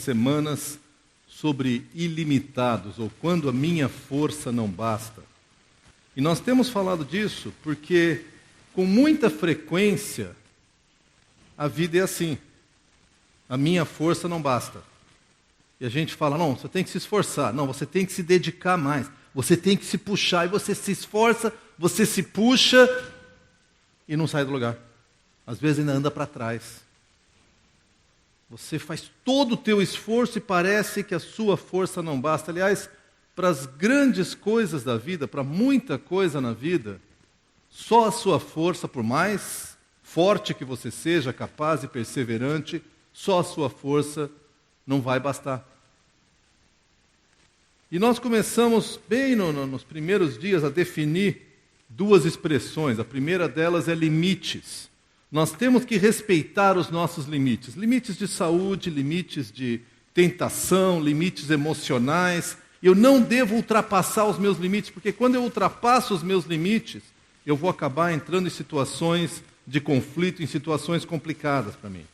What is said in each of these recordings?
semanas sobre ilimitados, ou quando a minha força não basta. E nós temos falado disso porque, com muita frequência, a vida é assim. A minha força não basta. E a gente fala, não, você tem que se esforçar. Não, você tem que se dedicar mais. Você tem que se puxar. E você se esforça, você se puxa e não sai do lugar. Às vezes ainda anda para trás. Você faz todo o teu esforço e parece que a sua força não basta. Aliás, para as grandes coisas da vida, para muita coisa na vida, só a sua força, por mais forte que você seja, capaz e perseverante, só a sua força não vai bastar. E nós começamos bem nos primeiros dias a definir duas expressões. A primeira delas é limites. Nós temos que respeitar os nossos limites. Limites de saúde, limites de tentação, limites emocionais. Eu não devo ultrapassar os meus limites, porque quando eu ultrapasso os meus limites, eu vou acabar entrando em situações de conflito, em situações complicadas para mim.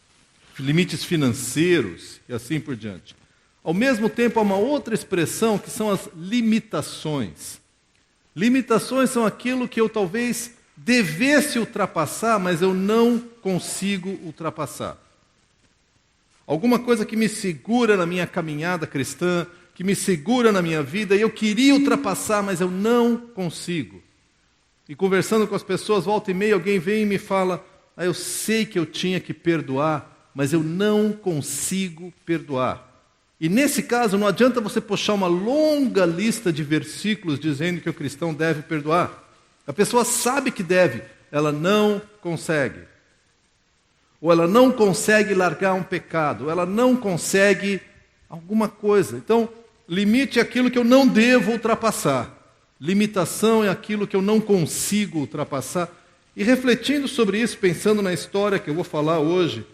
Limites financeiros e assim por diante. Ao mesmo tempo, há uma outra expressão que são as limitações. Limitações são aquilo que eu talvez devesse ultrapassar, mas eu não consigo ultrapassar. Alguma coisa que me segura na minha caminhada cristã, que me segura na minha vida, e eu queria ultrapassar, mas eu não consigo. E conversando com as pessoas, volta e meia, alguém vem e me fala, eu sei que eu tinha que perdoar, mas eu não consigo perdoar. E nesse caso, não adianta você puxar uma longa lista de versículos dizendo que o cristão deve perdoar. A pessoa sabe que deve, ela não consegue. Ou ela não consegue largar um pecado, ou ela não consegue alguma coisa. Então, limite é aquilo que eu não devo ultrapassar. Limitação é aquilo que eu não consigo ultrapassar. E refletindo sobre isso, pensando na história que eu vou falar hoje,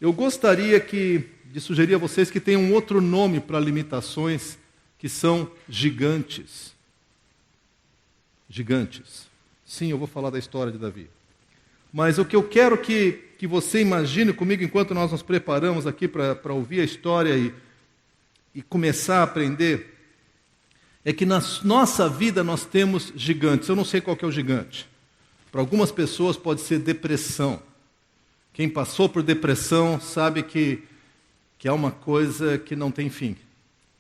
eu gostaria de sugerir a vocês que tem um outro nome para limitações, que são gigantes. Gigantes. Sim, eu vou falar da história de Davi. Mas o que eu quero que você imagine comigo, enquanto nós nos preparamos aqui para ouvir a história e começar a aprender, é que na nossa vida nós temos gigantes. Eu não sei qual que é o gigante. Para algumas pessoas pode ser depressão. Quem passou por depressão sabe que é uma coisa que não tem fim.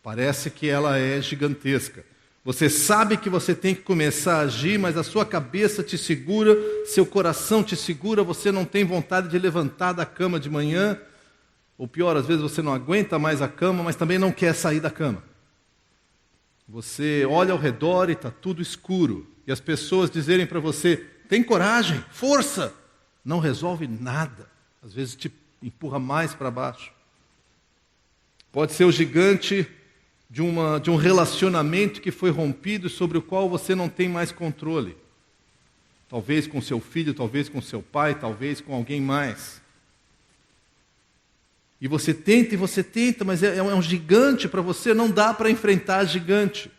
Parece que ela é gigantesca. Você sabe que você tem que começar a agir, mas a sua cabeça te segura, seu coração te segura, você não tem vontade de levantar da cama de manhã, ou pior, às vezes você não aguenta mais a cama, mas também não quer sair da cama. Você olha ao redor e está tudo escuro, e as pessoas dizerem para você, tem coragem, força, não resolve nada, às vezes te empurra mais para baixo. Pode ser o gigante de um relacionamento que foi rompido, sobre o qual você não tem mais controle. Talvez com seu filho, talvez com seu pai, talvez com alguém mais. E você tenta, mas é um gigante para você, não dá para enfrentar gigante.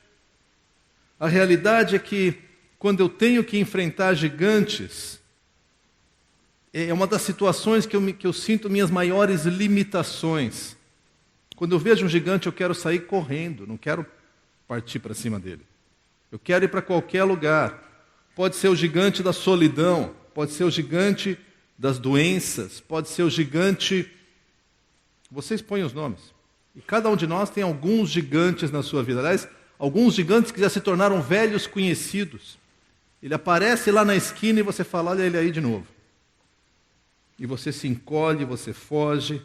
A realidade é que, quando eu tenho que enfrentar gigantes, é uma das situações que eu sinto minhas maiores limitações. Quando eu vejo um gigante, eu quero sair correndo, não quero partir para cima dele. Eu quero ir para qualquer lugar. Pode ser o gigante da solidão, pode ser o gigante das doenças, pode ser o gigante... Vocês põem os nomes. E cada um de nós tem alguns gigantes na sua vida. Aliás, alguns gigantes que já se tornaram velhos conhecidos. Ele aparece lá na esquina e você fala, olha ele aí de novo. E você se encolhe, você foge...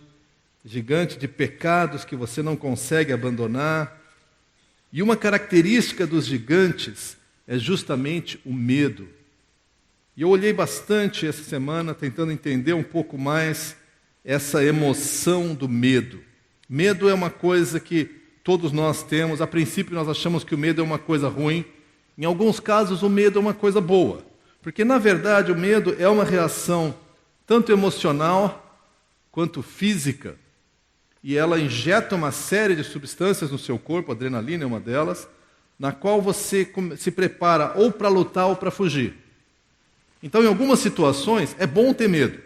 Gigante de pecados que você não consegue abandonar. E uma característica dos gigantes é justamente o medo. E eu olhei bastante essa semana, tentando entender um pouco mais essa emoção do medo. Medo é uma coisa que todos nós temos. A princípio nós achamos que o medo é uma coisa ruim. Em alguns casos o medo é uma coisa boa. Porque na verdade o medo é uma reação tanto emocional quanto física. E ela injeta uma série de substâncias no seu corpo, a adrenalina é uma delas, na qual você se prepara ou para lutar ou para fugir. Então, em algumas situações, é bom ter medo.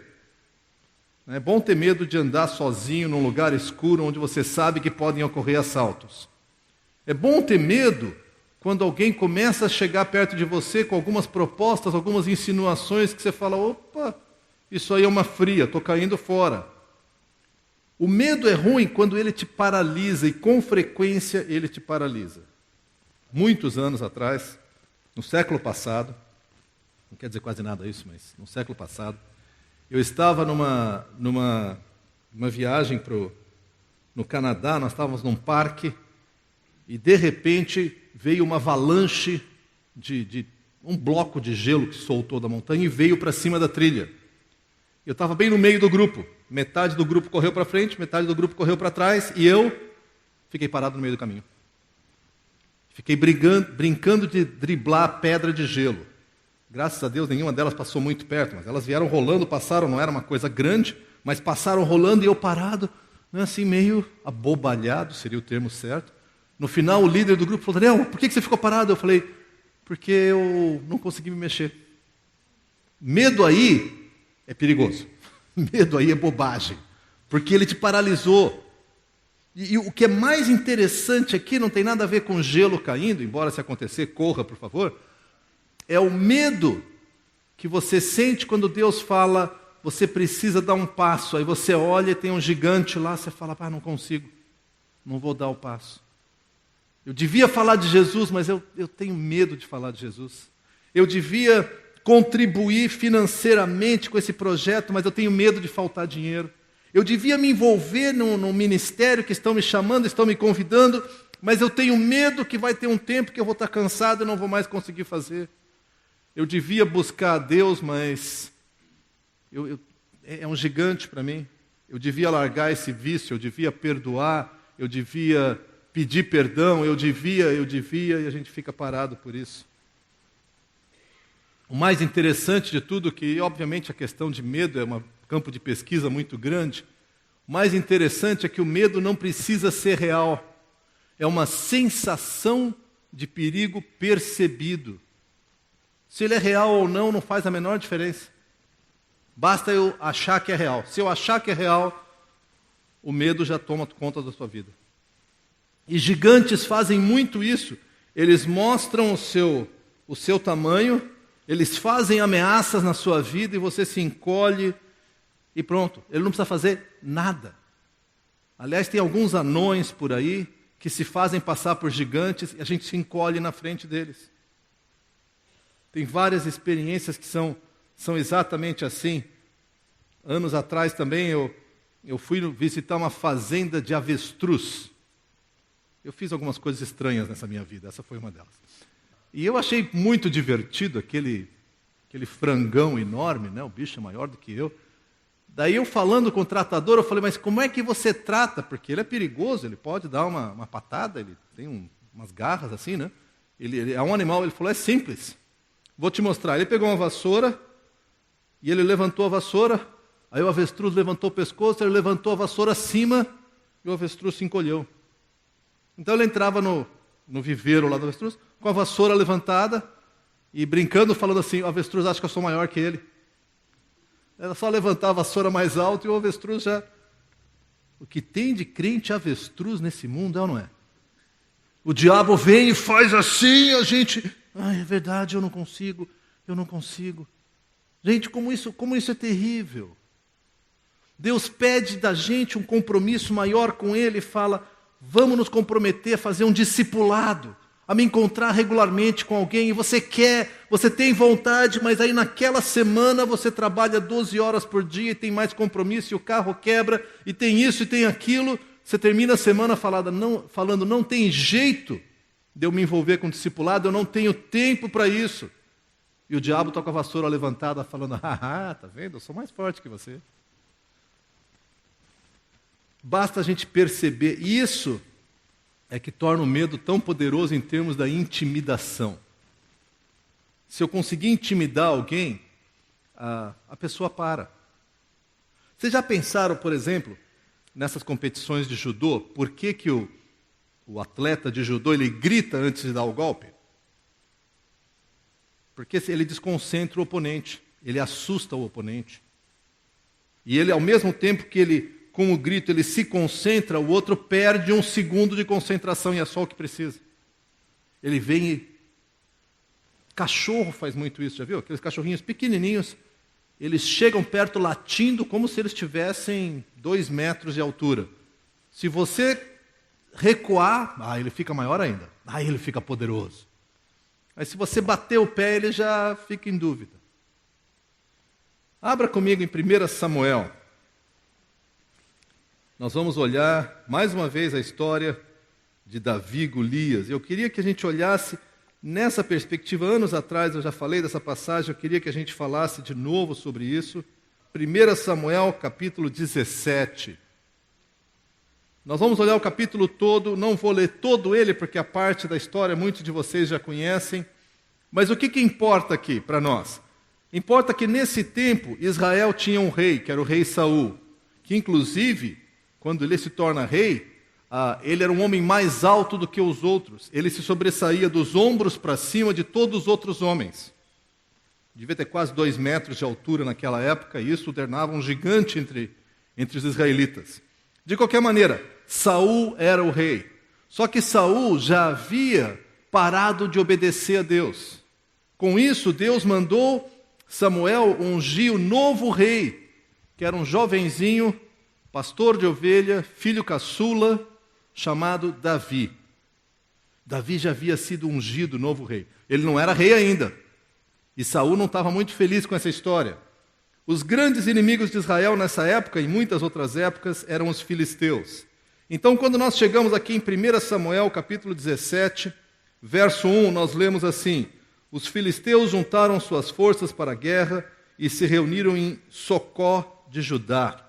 É bom ter medo de andar sozinho num lugar escuro onde você sabe que podem ocorrer assaltos. É bom ter medo quando alguém começa a chegar perto de você com algumas propostas, algumas insinuações que você fala, opa, isso aí é uma fria, estou caindo fora. O medo é ruim quando ele te paralisa, e com frequência ele te paralisa. Muitos anos atrás, no século passado, não quer dizer quase nada isso, mas no século passado, eu estava numa viagem no Canadá, nós estávamos num parque, e de repente veio uma avalanche de um bloco de gelo que soltou da montanha e veio para cima da trilha. Eu estava bem no meio do grupo, metade do grupo correu para frente, metade do grupo correu para trás, e eu fiquei parado no meio do caminho. Fiquei brincando de driblar a pedra de gelo. Graças a Deus, nenhuma delas passou muito perto, mas elas vieram rolando, passaram, não era uma coisa grande, mas passaram rolando e eu parado, assim meio abobalhado, seria o termo certo. No final, o líder do grupo falou, Daniel, por que você ficou parado? Eu falei, porque eu não consegui me mexer. Medo aí é perigoso. Medo aí é bobagem, porque ele te paralisou. E o que é mais interessante aqui, não tem nada a ver com gelo caindo, embora se acontecer, corra, por favor, é o medo que você sente quando Deus fala, você precisa dar um passo, aí você olha e tem um gigante lá, você fala, não consigo, não vou dar o passo. Eu devia falar de Jesus, mas eu tenho medo de falar de Jesus. Eu devia contribuir financeiramente com esse projeto, mas eu tenho medo de faltar dinheiro. Eu devia me envolver num ministério que estão me chamando, estão me convidando, mas eu tenho medo que vai ter um tempo que eu vou estar cansado e não vou mais conseguir fazer. Eu devia buscar a Deus, mas é um gigante para mim. Eu devia largar esse vício, eu devia perdoar, eu devia pedir perdão, eu devia, e a gente fica parado por isso. O mais interessante de tudo, que obviamente a questão de medo é um campo de pesquisa muito grande, o mais interessante é que o medo não precisa ser real. É uma sensação de perigo percebido. Se ele é real ou não, não faz a menor diferença. Basta eu achar que é real. Se eu achar que é real, o medo já toma conta da sua vida. E gigantes fazem muito isso. Eles mostram o seu tamanho, eles fazem ameaças na sua vida e você se encolhe e pronto. Ele não precisa fazer nada. Aliás, tem alguns anões por aí que se fazem passar por gigantes e a gente se encolhe na frente deles. Tem várias experiências que são exatamente assim. Anos atrás também eu fui visitar uma fazenda de avestruz. Eu fiz algumas coisas estranhas nessa minha vida, essa foi uma delas. E eu achei muito divertido aquele frangão enorme, né? O bicho é maior do que eu. Daí eu falando com o tratador, eu falei, mas como é que você trata? Porque ele é perigoso, ele pode dar uma patada, ele tem umas garras assim, né? Ele é um animal, ele falou, é simples. Vou te mostrar. Ele pegou uma vassoura e ele levantou a vassoura, aí o avestruz levantou o pescoço, ele levantou a vassoura acima e o avestruz se encolheu. Então ele entrava no viveiro lá do avestruz, com a vassoura levantada e brincando, falando assim, o avestruz acha que eu sou maior que ele. Era só levantar a vassoura mais alto e o avestruz já... O que tem de crente avestruz nesse mundo é ou não é? O diabo vem e faz assim, a gente... é verdade, eu não consigo. Gente, como isso é terrível. Deus pede da gente um compromisso maior com Ele e fala, vamos nos comprometer a fazer um discipulado, a me encontrar regularmente com alguém, e você tem vontade, mas aí naquela semana você trabalha 12 horas por dia e tem mais compromisso, e o carro quebra, e tem isso e tem aquilo, você termina a semana falando, não tem jeito de eu me envolver com discipulado, eu não tenho tempo para isso. E o diabo está com a vassoura levantada falando, tá vendo? Eu sou mais forte que você. Basta a gente perceber, isso é que torna o medo tão poderoso em termos da intimidação. Se eu conseguir intimidar alguém, a pessoa para. Vocês já pensaram, por exemplo, nessas competições de judô, por que o atleta de judô ele grita antes de dar o golpe? Porque ele desconcentra o oponente, ele assusta o oponente. E ele, ao mesmo tempo que ele, com o grito, ele se concentra, o outro perde 1 segundo de concentração e é só o que precisa. Ele vem e... Cachorro faz muito isso, já viu? Aqueles cachorrinhos pequenininhos, eles chegam perto latindo como se eles tivessem 2 metros de altura. Se você recuar, ele fica maior ainda. Aí ele fica poderoso. Mas se você bater o pé, ele já fica em dúvida. Abra comigo em 1 Samuel. Nós vamos olhar mais uma vez a história de Davi e Golias. Eu queria que a gente olhasse nessa perspectiva. Anos atrás eu já falei dessa passagem, eu queria que a gente falasse de novo sobre isso. 1 Samuel, capítulo 17. Nós vamos olhar o capítulo todo, não vou ler todo ele, porque a parte da história muitos de vocês já conhecem. Mas o que importa aqui para nós? Importa que nesse tempo Israel tinha um rei, que era o rei Saul, que inclusive, quando ele se torna rei, ele era um homem mais alto do que os outros. Ele se sobressaía dos ombros para cima de todos os outros homens. Devia ter quase 2 metros de altura naquela época, e isso o tornava um gigante entre os israelitas. De qualquer maneira, Saul era o rei. Só que Saul já havia parado de obedecer a Deus. Com isso, Deus mandou Samuel ungir o novo rei, que era um jovenzinho, pastor de ovelha, filho caçula, chamado Davi. Davi já havia sido ungido novo rei. Ele não era rei ainda. E Saul não estava muito feliz com essa história. Os grandes inimigos de Israel nessa época, e muitas outras épocas, eram os filisteus. Então, quando nós chegamos aqui em 1 Samuel, capítulo 17, verso 1, nós lemos assim: os filisteus juntaram suas forças para a guerra e se reuniram em Socó de Judá.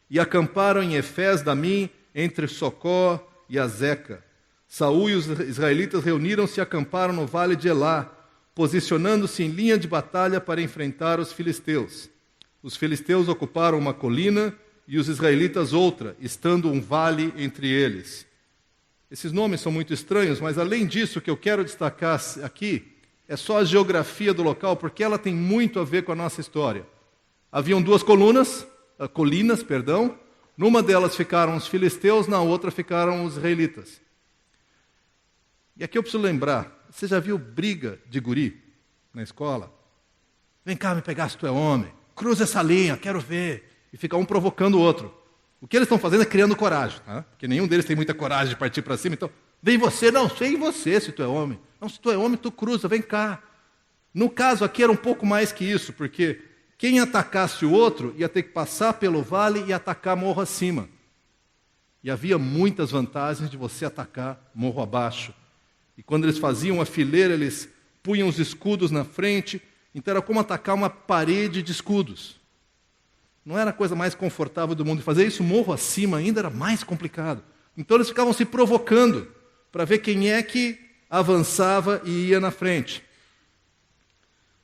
E acamparam em Efés-Damim, entre Socó e Azeca. Saul e os israelitas reuniram-se e acamparam no vale de Elá, posicionando-se em linha de batalha para enfrentar os filisteus. Os filisteus ocuparam uma colina e os israelitas outra, estando um vale entre eles. Esses nomes são muito estranhos, mas além disso, o que eu quero destacar aqui é só a geografia do local, porque ela tem muito a ver com a nossa história. Haviam 2 colinas, numa delas ficaram os filisteus, na outra ficaram os israelitas. E aqui eu preciso lembrar, você já viu briga de guri na escola? Vem cá me pegar se tu é homem, cruza essa linha, quero ver. E fica um provocando o outro. O que eles estão fazendo é criando coragem, tá? Porque nenhum deles tem muita coragem de partir para cima, então, vem você, não, sei você se tu é homem. Não, se tu é homem, tu cruza, vem cá. No caso aqui era um pouco mais que isso, porque quem atacasse o outro ia ter que passar pelo vale e atacar morro acima. E havia muitas vantagens de você atacar morro abaixo. E quando eles faziam a fileira, eles punham os escudos na frente, então era como atacar uma parede de escudos. Não era a coisa mais confortável do mundo. Fazer isso morro acima ainda era mais complicado. Então eles ficavam se provocando para ver quem é que avançava e ia na frente.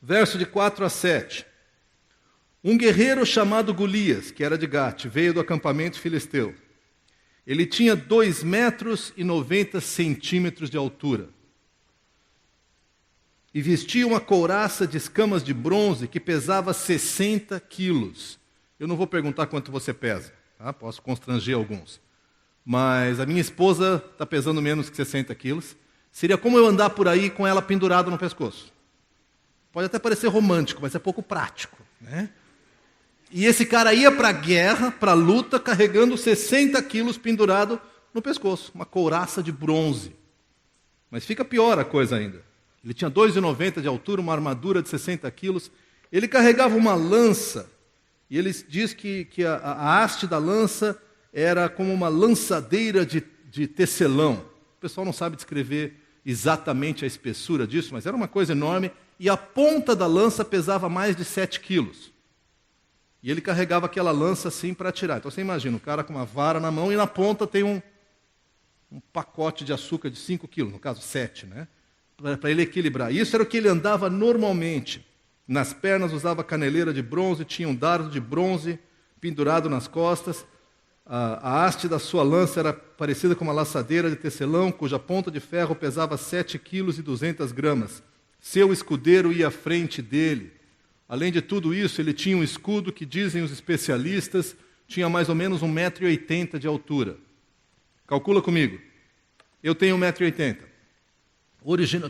Verso de 4 a 7. Um guerreiro chamado Golias, que era de Gate, veio do acampamento filisteu. Ele tinha 2,90 metros de altura. E vestia uma couraça de escamas de bronze que pesava 60 quilos. Eu não vou perguntar quanto você pesa, tá? Posso constranger alguns. Mas a minha esposa está pesando menos que 60 quilos. Seria como eu andar por aí com ela pendurada no pescoço. Pode até parecer romântico, mas é pouco prático, né? E esse cara ia para a guerra, para a luta, carregando 60 quilos pendurado no pescoço. Uma couraça de bronze. Mas fica pior a coisa ainda. Ele tinha 2,90 de altura, uma armadura de 60 quilos. Ele carregava uma lança. E ele diz que a haste da lança era como uma lançadeira de tecelão. O pessoal não sabe descrever exatamente a espessura disso, mas era uma coisa enorme. E a ponta da lança pesava mais de 7 quilos. E ele carregava aquela lança assim para atirar. Então você imagina, o cara com uma vara na mão e na ponta tem um pacote de açúcar de 5 quilos, no caso 7, né? Para ele equilibrar. Isso era o que ele andava normalmente. Nas pernas usava caneleira de bronze, tinha um dardo de bronze pendurado nas costas. A haste da sua lança era parecida com uma laçadeira de tecelão, cuja ponta de ferro pesava 7,2 kg. Seu escudeiro ia à frente dele. Além de tudo isso, ele tinha um escudo que, dizem os especialistas, tinha mais ou menos 1,80 m de altura. Calcula comigo. Eu tenho 1,80 m.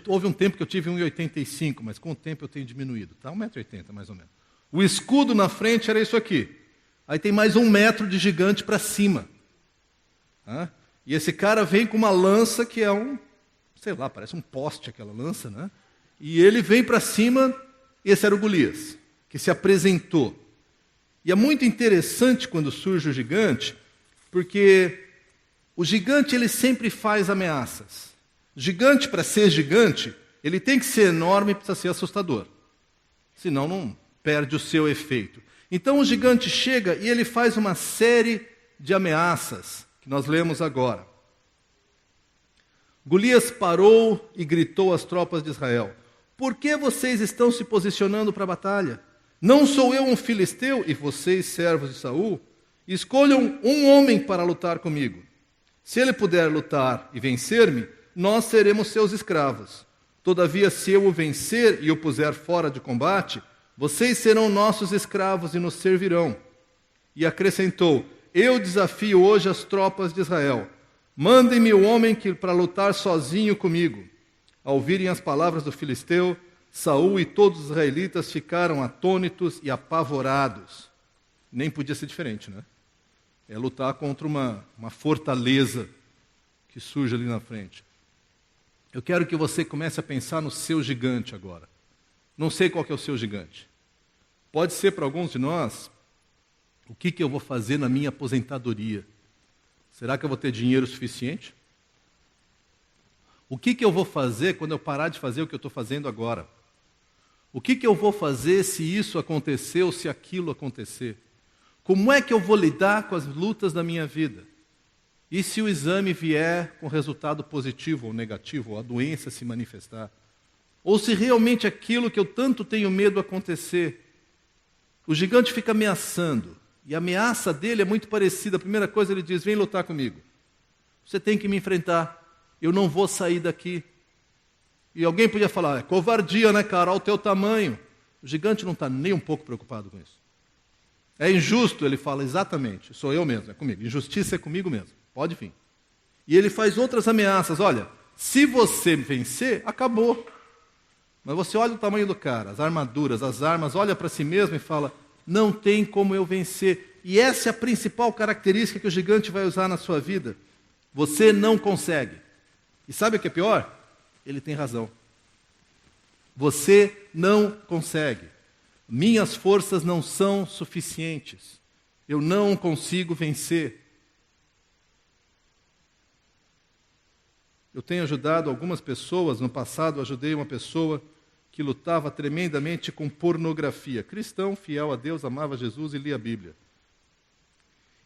Houve um tempo que eu tive 1,85 m, mas com o tempo eu tenho diminuído. Tá? 1,80 m mais ou menos. O escudo na frente era isso aqui. Aí tem mais 1 metro de gigante para cima. E esse cara vem com uma lança que é sei lá, parece um poste aquela lança, né? E ele vem para cima, esse era o Golias, que se apresentou. E é muito interessante quando surge o gigante, porque o gigante ele sempre faz ameaças. O gigante, para ser gigante, ele tem que ser enorme e precisa ser assustador. Senão não perde o seu efeito. Então o gigante chega e ele faz uma série de ameaças, que nós lemos agora. Golias parou e gritou às tropas de Israel: por que vocês estão se posicionando para a batalha? Não sou eu um filisteu e vocês servos de Saul? Escolham um homem para lutar comigo. Se ele puder lutar e vencer-me, nós seremos seus escravos. Todavia, se eu o vencer e o puser fora de combate, vocês serão nossos escravos e nos servirão. E acrescentou: eu desafio hoje as tropas de Israel. Mandem-me o homem para lutar sozinho comigo. Ao ouvirem as palavras do filisteu, Saul e todos os israelitas ficaram atônitos e apavorados. Nem podia ser diferente, né? É lutar contra uma fortaleza que surge ali na frente. Eu quero que você comece a pensar no seu gigante agora. Não sei qual que é o seu gigante. Pode ser para alguns de nós, o que eu vou fazer na minha aposentadoria? Será que eu vou ter dinheiro suficiente? O que eu vou fazer quando eu parar de fazer o que eu estou fazendo agora? O que eu vou fazer se isso acontecer ou se aquilo acontecer? Como é que eu vou lidar com as lutas da minha vida? E se o exame vier com resultado positivo ou negativo, ou a doença se manifestar? Ou se realmente aquilo que eu tanto tenho medo acontecer? O gigante fica ameaçando. E a ameaça dele é muito parecida. A primeira coisa ele diz: vem lutar comigo. Você tem que me enfrentar. Eu não vou sair daqui. E alguém podia falar: é covardia, né, cara? Olha o teu tamanho. O gigante não está nem um pouco preocupado com isso. É injusto, ele fala: exatamente, sou eu mesmo, é comigo. Injustiça é comigo mesmo, pode vir. E ele faz outras ameaças: olha, se você vencer, acabou. Mas você olha o tamanho do cara, as armaduras, as armas, olha para si mesmo e fala: não tem como eu vencer. E essa é a principal característica que o gigante vai usar na sua vida. Você não consegue. E sabe o que é pior? Ele tem razão. Você não consegue. Minhas forças não são suficientes. Eu não consigo vencer. Eu tenho ajudado algumas pessoas. No passado, ajudei uma pessoa que lutava tremendamente com pornografia. Cristão, fiel a Deus, amava Jesus e lia a Bíblia.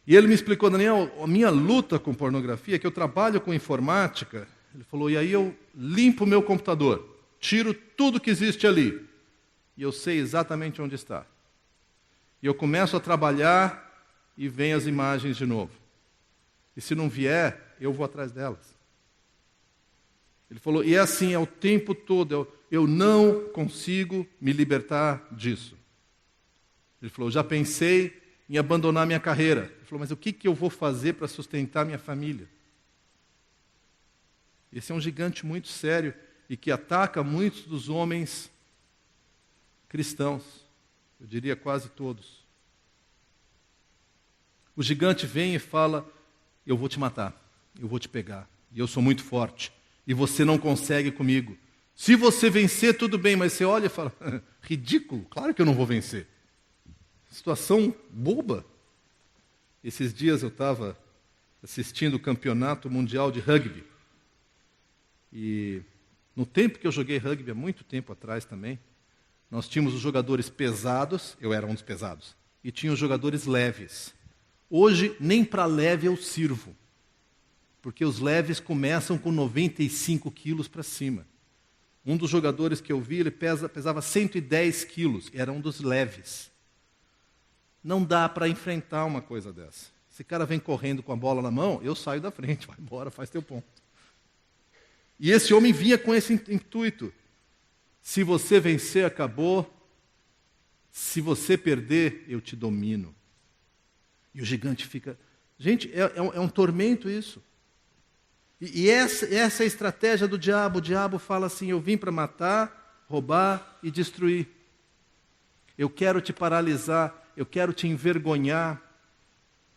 E ele me explicou: Daniel, a minha luta com pornografia é que eu trabalho com informática. Ele falou: e aí eu limpo o meu computador, tiro tudo que existe ali, e eu sei exatamente onde está. E eu começo a trabalhar e vem as imagens de novo. E se não vier, eu vou atrás delas. Ele falou: e é assim, é o tempo todo, eu não consigo me libertar disso. Ele falou: já pensei em abandonar minha carreira. Ele falou: mas o que eu vou fazer para sustentar minha família? Esse é um gigante muito sério e que ataca muitos dos homens cristãos, eu diria quase todos. O gigante vem e fala: eu vou te matar, eu vou te pegar, e eu sou muito forte, e você não consegue comigo. Se você vencer, tudo bem, mas você olha e fala: ridículo, claro que eu não vou vencer. Situação boba. Esses dias eu estava assistindo o campeonato mundial de rugby. E no tempo que eu joguei rugby, há muito tempo atrás também, nós tínhamos os jogadores pesados, eu era um dos pesados, e tinha os jogadores leves. Hoje, nem para leve eu sirvo, porque os leves começam com 95 quilos para cima. Um dos jogadores que eu vi, ele pesava 110 quilos, era um dos leves. Não dá para enfrentar uma coisa dessa. Esse cara vem correndo com a bola na mão, eu saio da frente, vai embora, faz teu ponto. E esse homem vinha com esse intuito: se você vencer, acabou. Se você perder, eu te domino. E o gigante fica... Gente, é um tormento isso. E essa é a estratégia do diabo. O diabo fala assim, eu vim para matar, roubar e destruir. Eu quero te paralisar, eu quero te envergonhar.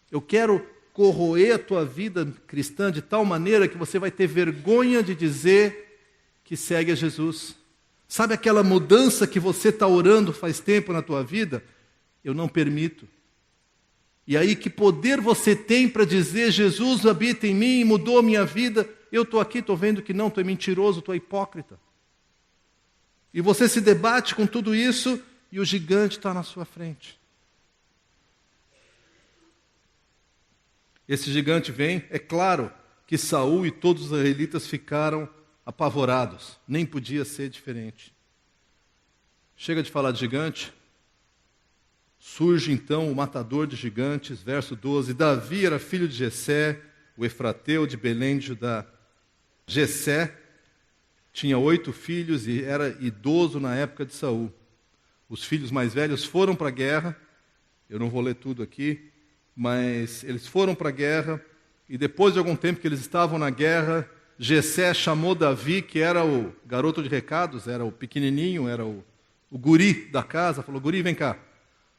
Eu quero corroer a tua vida cristã de tal maneira que você vai ter vergonha de dizer que segue a Jesus. Sabe aquela mudança que você está orando faz tempo na tua vida? Eu não permito. E aí, que poder você tem para dizer, Jesus habita em mim, mudou a minha vida? Eu estou aqui, estou vendo que não, tu é mentiroso, tu é hipócrita. E você se debate com tudo isso e o gigante está na sua frente. Esse gigante vem, é claro que Saul e todos os israelitas ficaram apavorados, nem podia ser diferente. Chega de falar de gigante, surge então o matador de gigantes, verso 12, Davi era filho de Jessé, o efrateu de Belém de Judá. Jessé tinha 8 filhos e era idoso na época de Saul. Os filhos mais velhos foram para a guerra, eu não vou ler tudo aqui, mas eles foram para a guerra, e depois de algum tempo que eles estavam na guerra, Jessé chamou Davi, que era o garoto de recados, era o pequenininho, era o guri da casa, falou, guri, vem cá,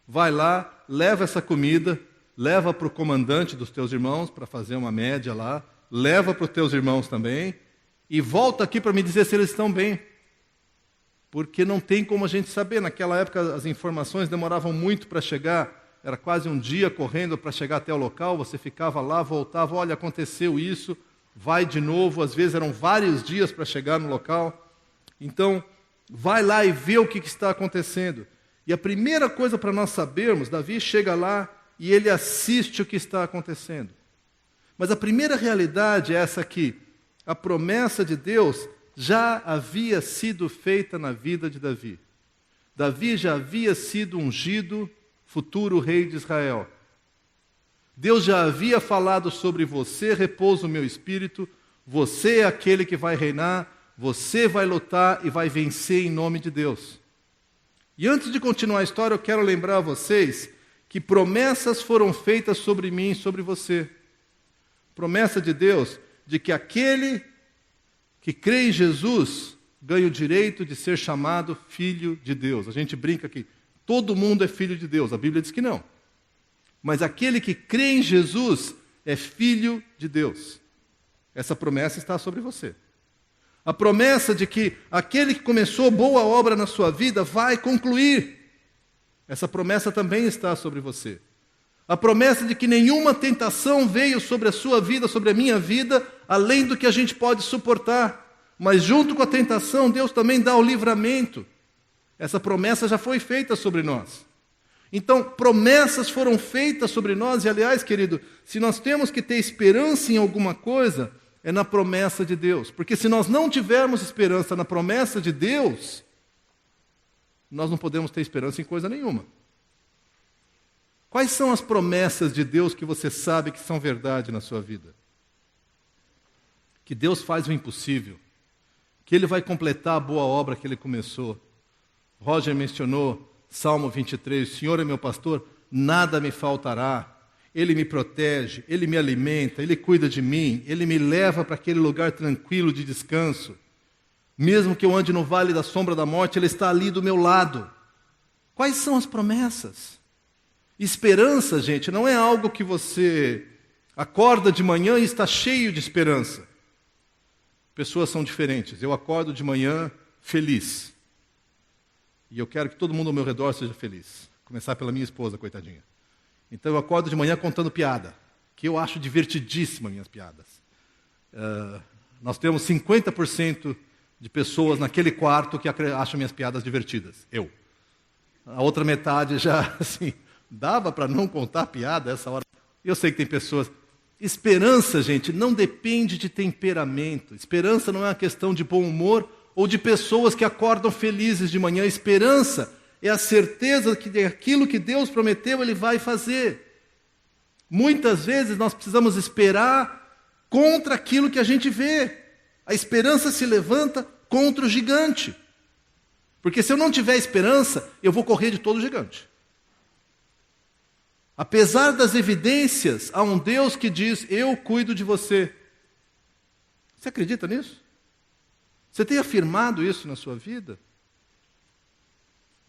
vai lá, leva essa comida, leva para o comandante dos teus irmãos, para fazer uma média lá, leva para os teus irmãos também, e volta aqui para me dizer se eles estão bem. Porque não tem como a gente saber, naquela época as informações demoravam muito para chegar, era quase um dia correndo para chegar até o local, você ficava lá, voltava, olha, aconteceu isso, vai de novo, às vezes eram vários dias para chegar no local. Então, vai lá e vê o que está acontecendo. E a primeira coisa para nós sabermos, Davi chega lá e ele assiste o que está acontecendo. Mas a primeira realidade é essa aqui, a promessa de Deus já havia sido feita na vida de Davi. Davi já havia sido ungido futuro rei de Israel. Deus já havia falado sobre você, repousa o meu espírito, você é aquele que vai reinar, você vai lutar e vai vencer em nome de Deus. E antes de continuar a história, eu quero lembrar a vocês que promessas foram feitas sobre mim e sobre você. Promessa de Deus de que aquele que crê em Jesus ganha o direito de ser chamado filho de Deus. A gente brinca que todo mundo é filho de Deus, a Bíblia diz que não. Mas aquele que crê em Jesus é filho de Deus. Essa promessa está sobre você. A promessa de que aquele que começou boa obra na sua vida vai concluir. Essa promessa também está sobre você. A promessa de que nenhuma tentação veio sobre a sua vida, sobre a minha vida, além do que a gente pode suportar. Mas junto com a tentação, Deus também dá o livramento. Essa promessa já foi feita sobre nós. Então, promessas foram feitas sobre nós, e aliás, querido, se nós temos que ter esperança em alguma coisa, é na promessa de Deus. Porque se nós não tivermos esperança na promessa de Deus, nós não podemos ter esperança em coisa nenhuma. Quais são as promessas de Deus que você sabe que são verdade na sua vida? Que Deus faz o impossível, que Ele vai completar a boa obra que Ele começou. Roger mencionou Salmo 23, o Senhor é meu pastor, nada me faltará. Ele me protege, Ele me alimenta, Ele cuida de mim, Ele me leva para aquele lugar tranquilo de descanso. Mesmo que eu ande no vale da sombra da morte, Ele está ali do meu lado. Quais são as promessas? Esperança, gente, não é algo que você acorda de manhã e está cheio de esperança. Pessoas são diferentes. Eu acordo de manhã feliz. E eu quero que todo mundo ao meu redor seja feliz. Começar pela minha esposa, coitadinha. Então eu acordo de manhã contando piada, que eu acho divertidíssima minhas piadas. Nós temos 50% de pessoas naquele quarto que acham minhas piadas divertidas. Eu. A outra metade já, assim, dava para não contar piada essa hora. Eu sei que tem pessoas... Esperança, gente, não depende de temperamento. Esperança não é uma questão de bom humor ou de pessoas que acordam felizes de manhã. Esperança é a certeza que aquilo que Deus prometeu, Ele vai fazer. Muitas vezes nós precisamos esperar contra aquilo que a gente vê. A esperança se levanta contra o gigante. Porque se eu não tiver esperança, eu vou correr de todo gigante. Apesar das evidências, há um Deus que diz, eu cuido de você. Você acredita nisso? Você tem afirmado isso na sua vida?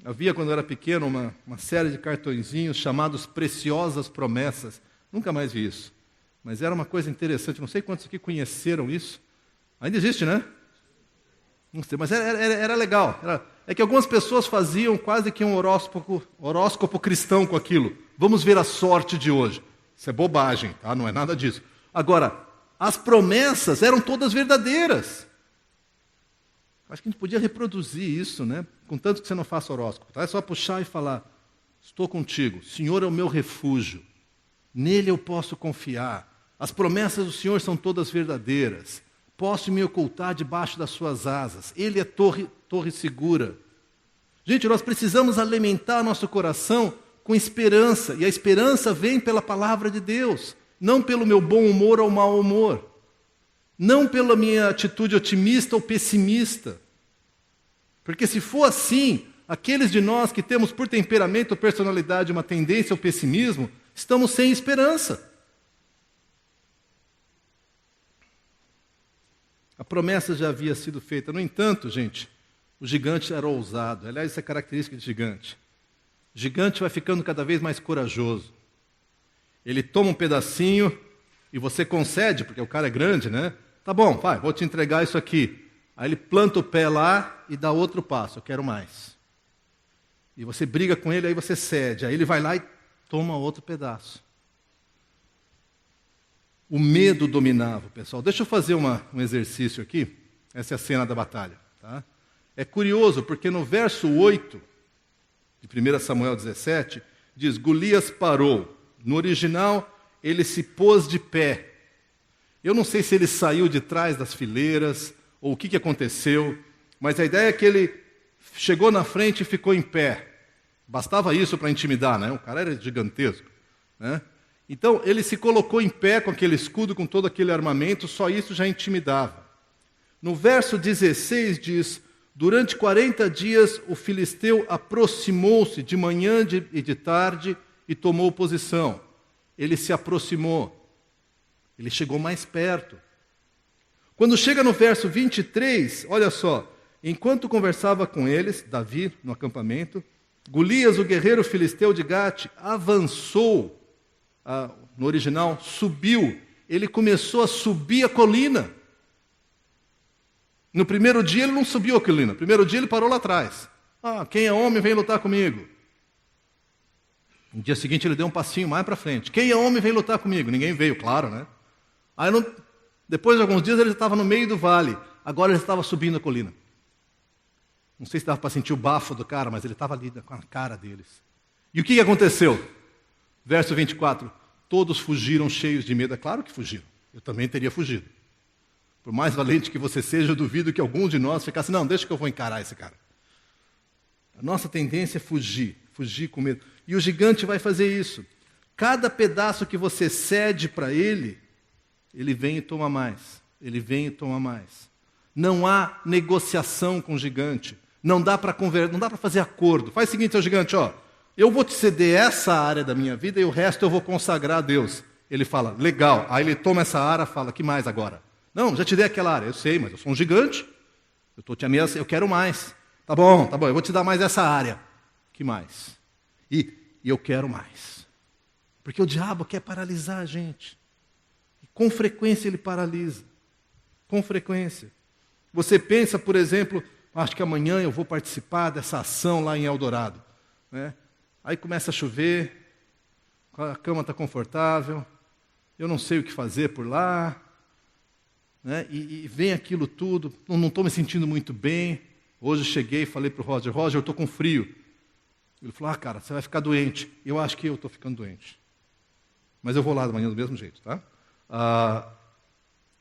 Havia, quando eu era pequeno, uma série de cartõezinhos chamados Preciosas Promessas. Nunca mais vi isso. Mas era uma coisa interessante. Não sei quantos aqui conheceram isso. Ainda existe, né? Não sei, mas era legal. É que algumas pessoas faziam quase que um horóscopo cristão com aquilo. Vamos ver a sorte de hoje. Isso é bobagem, tá? Não é nada disso. Agora, as promessas eram todas verdadeiras. Acho que a gente podia reproduzir isso, né? Contanto que você não faça horóscopo. Tá? É só puxar e falar, estou contigo, o Senhor é o meu refúgio. Nele eu posso confiar. As promessas do Senhor são todas verdadeiras. Posso me ocultar debaixo das suas asas. Ele é torre segura. Gente, nós precisamos alimentar nosso coração com esperança. E a esperança vem pela palavra de Deus. Não pelo meu bom humor ou mau humor. Não pela minha atitude otimista ou pessimista. Porque se for assim, aqueles de nós que temos por temperamento ou personalidade uma tendência ao pessimismo, estamos sem esperança. A promessa já havia sido feita. No entanto, gente, o gigante era ousado. Aliás, essa é a característica de gigante. O gigante vai ficando cada vez mais corajoso. Ele toma um pedacinho e você concede, porque o cara é grande, né? Tá bom, vai, vou te entregar isso aqui. Aí ele planta o pé lá e dá outro passo. Eu quero mais. E você briga com ele, aí você cede. Aí ele vai lá e toma outro pedaço. O medo dominava, pessoal. Deixa eu fazer um exercício aqui. Essa é a cena da batalha. Tá? É curioso, porque no verso 8 de 1 Samuel 17, diz, Golias parou. No original, ele se pôs de pé. Eu não sei se ele saiu de trás das fileiras, ou o que aconteceu, mas a ideia é que ele chegou na frente e ficou em pé. Bastava isso para intimidar, né? O cara era gigantesco, né? Então, ele se colocou em pé com aquele escudo, com todo aquele armamento, só isso já intimidava. No verso 16 diz, durante 40 dias o filisteu aproximou-se de manhã e de tarde e tomou posição. Ele se aproximou. Ele chegou mais perto. Quando chega no verso 23, olha só, enquanto conversava com eles, Davi, no acampamento, Golias, o guerreiro filisteu de Gate, avançou, no original, subiu, ele começou a subir a colina. No primeiro dia ele não subiu a colina, no primeiro dia ele parou lá atrás. Quem é homem vem lutar comigo. No dia seguinte ele deu um passinho mais para frente. Quem é homem vem lutar comigo. Ninguém veio, claro, né? Aí depois de alguns dias ele já estava no meio do vale. Agora ele estava subindo a colina. Não sei se dava para sentir o bafo do cara, mas ele estava ali com a cara deles. E o que aconteceu? Verso 24. Todos fugiram cheios de medo. É claro que fugiram. Eu também teria fugido. Por mais valente que você seja, eu duvido que algum de nós ficasse, não, deixa que eu vou encarar esse cara. A nossa tendência é fugir com medo. E o gigante vai fazer isso. Cada pedaço que você cede para ele, ele vem e toma mais. Ele vem e toma mais. Não há negociação com o gigante. Não dá para fazer acordo. Faz o seguinte, seu gigante, eu vou te ceder essa área da minha vida e o resto eu vou consagrar a Deus. Ele fala, legal. Aí ele toma essa área e fala, que mais agora? Não, já te dei aquela área. Eu sei, mas eu sou um gigante. Eu estou te ameaçando, eu quero mais. Tá bom, eu vou te dar mais essa área. Que mais? E eu quero mais. Porque o diabo quer paralisar a gente. E com frequência ele paralisa. Com frequência. Você pensa, por exemplo, acho que amanhã eu vou participar dessa ação lá em Eldorado. Né? Aí começa a chover, a cama está confortável, eu não sei o que fazer por lá, né? E vem aquilo tudo, não estou me sentindo muito bem. Hoje cheguei e falei para o Roger, eu estou com frio. Ele falou, cara, você vai ficar doente. Eu acho que eu estou ficando doente. Mas eu vou lá amanhã do mesmo jeito, tá?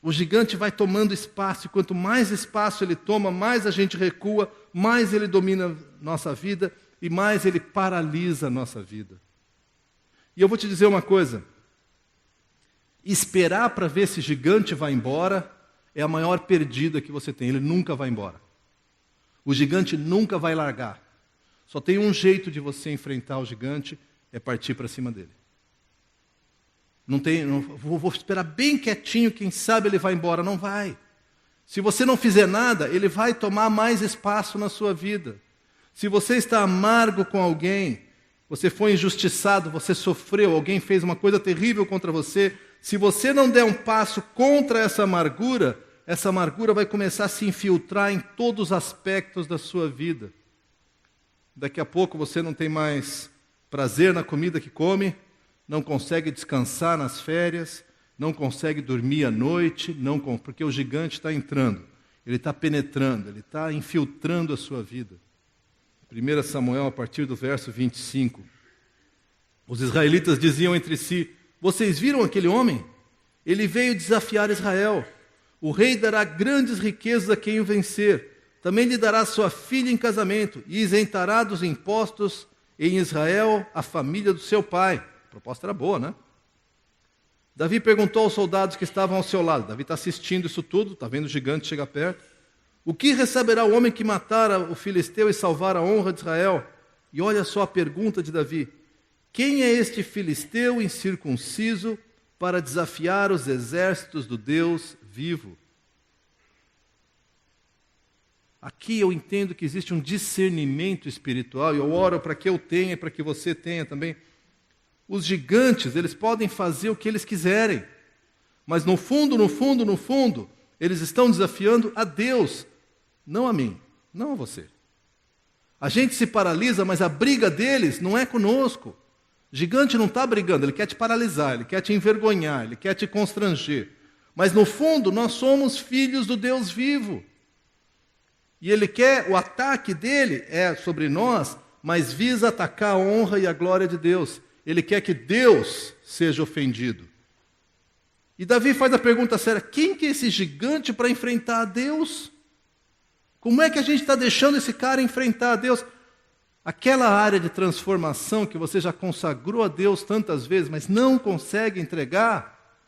O gigante vai tomando espaço, e quanto mais espaço ele toma, mais a gente recua, mais ele domina nossa vida e mais ele paralisa a nossa vida. E eu vou te dizer uma coisa, esperar para ver se gigante vai embora é a maior perdida que você tem, ele nunca vai embora. O gigante nunca vai largar. Só tem um jeito de você enfrentar o gigante, é partir para cima dele. Vou esperar bem quietinho, quem sabe ele vai embora. Não vai. Se você não fizer nada, ele vai tomar mais espaço na sua vida. Se você está amargo com alguém, você foi injustiçado, você sofreu, alguém fez uma coisa terrível contra você, se você não der um passo contra essa amargura vai começar a se infiltrar em todos os aspectos da sua vida. Daqui a pouco você não tem mais prazer na comida que come, não consegue descansar nas férias, não consegue dormir à noite, porque o gigante está entrando, ele está penetrando, ele está infiltrando a sua vida. 1 Samuel, a partir do verso 25. Os israelitas diziam entre si: vocês viram aquele homem? Ele veio desafiar Israel. O rei dará grandes riquezas a quem o vencer. Também lhe dará sua filha em casamento e isentará dos impostos em Israel a família do seu pai. A proposta era boa, né? Davi perguntou aos soldados que estavam ao seu lado. Davi está assistindo isso tudo, está vendo o gigante chegar perto. O que receberá o homem que matara o filisteu e salvar a honra de Israel? E olha só a pergunta de Davi. Quem é este filisteu incircunciso para desafiar os exércitos do Deus vivo? Aqui eu entendo que existe um discernimento espiritual, e eu oro para que eu tenha e para que você tenha também. Os gigantes, eles podem fazer o que eles quiserem, mas no fundo, eles estão desafiando a Deus, não a mim, não a você. A gente se paralisa, mas a briga deles não é conosco. O gigante não está brigando, ele quer te paralisar, ele quer te envergonhar, ele quer te constranger. Mas no fundo, nós somos filhos do Deus vivo. E ele quer, o ataque dele é sobre nós, mas visa atacar a honra e a glória de Deus. Ele quer que Deus seja ofendido. E Davi faz a pergunta séria: quem que é esse gigante para enfrentar a Deus? Como é que a gente está deixando esse cara enfrentar a Deus? Aquela área de transformação que você já consagrou a Deus tantas vezes, mas não consegue entregar.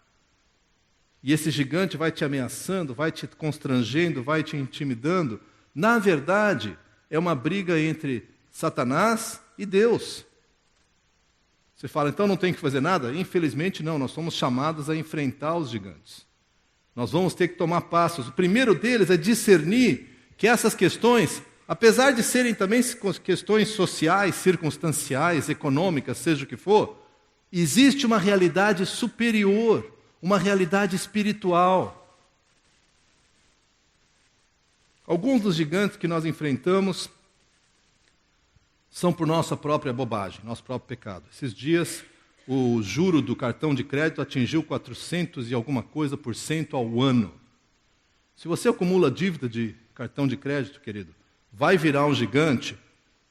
E esse gigante vai te ameaçando, vai te constrangendo, vai te intimidando. Na verdade, é uma briga entre Satanás e Deus. Você fala, então não tem que fazer nada? Infelizmente não, nós somos chamados a enfrentar os gigantes. Nós vamos ter que tomar passos. O primeiro deles é discernir que essas questões, apesar de serem também questões sociais, circunstanciais, econômicas, seja o que for, existe uma realidade superior, uma realidade espiritual. Alguns dos gigantes que nós enfrentamos são por nossa própria bobagem, nosso próprio pecado. Esses dias, o juro do cartão de crédito atingiu 400 e alguma coisa por cento ao ano. Se você acumula dívida de cartão de crédito, querido, vai virar um gigante.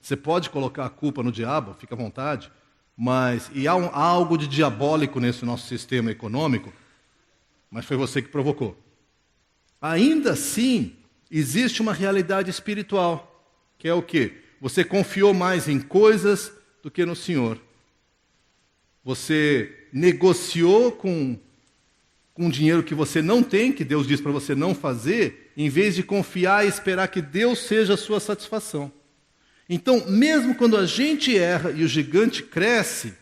Você pode colocar a culpa no diabo, fica à vontade, mas há algo de diabólico nesse nosso sistema econômico, mas foi você que provocou. Ainda assim, existe uma realidade espiritual, que é o quê? Você confiou mais em coisas do que no Senhor. Você negociou com dinheiro que você não tem, que Deus diz para você não fazer, em vez de confiar e esperar que Deus seja a sua satisfação. Então, mesmo quando a gente erra e o gigante cresce,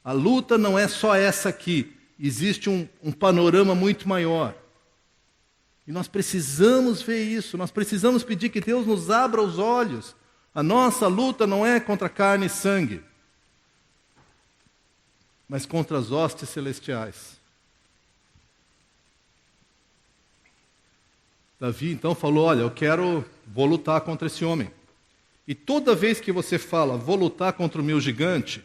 a luta não é só essa aqui. Existe um panorama muito maior. E nós precisamos ver isso, nós precisamos pedir que Deus nos abra os olhos. A nossa luta não é contra carne e sangue, mas contra as hostes celestiais. Davi então falou, olha, vou lutar contra esse homem. E toda vez que você fala, vou lutar contra o meu gigante,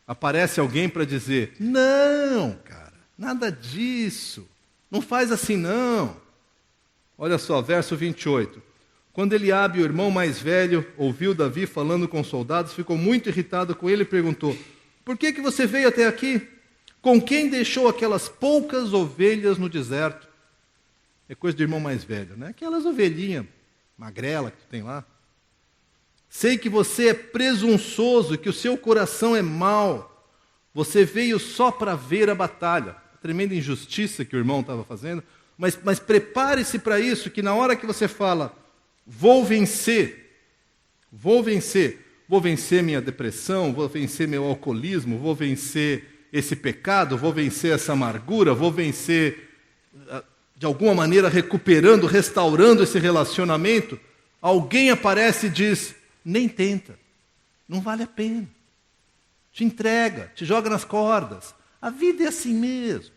aparece alguém para dizer, não, cara, nada disso. Não faz assim não. Olha só, verso 28. Quando Eliabe, o irmão mais velho, ouviu Davi falando com os soldados, ficou muito irritado com ele e perguntou, por que você veio até aqui? Com quem deixou aquelas poucas ovelhas no deserto? É coisa do irmão mais velho, né? Aquelas ovelhinhas magrela que tu tem lá. Sei que você é presunçoso, que o seu coração é mau. Você veio só para ver a batalha. Tremenda injustiça que o irmão estava fazendo, mas prepare-se para isso, que na hora que você fala, vou vencer, vou vencer minha depressão, vou vencer meu alcoolismo, vou vencer esse pecado, vou vencer essa amargura, vou vencer, de alguma maneira, recuperando, restaurando esse relacionamento. Alguém aparece e diz, nem tenta, não vale a pena. Te entrega, te joga nas cordas. A vida é assim mesmo.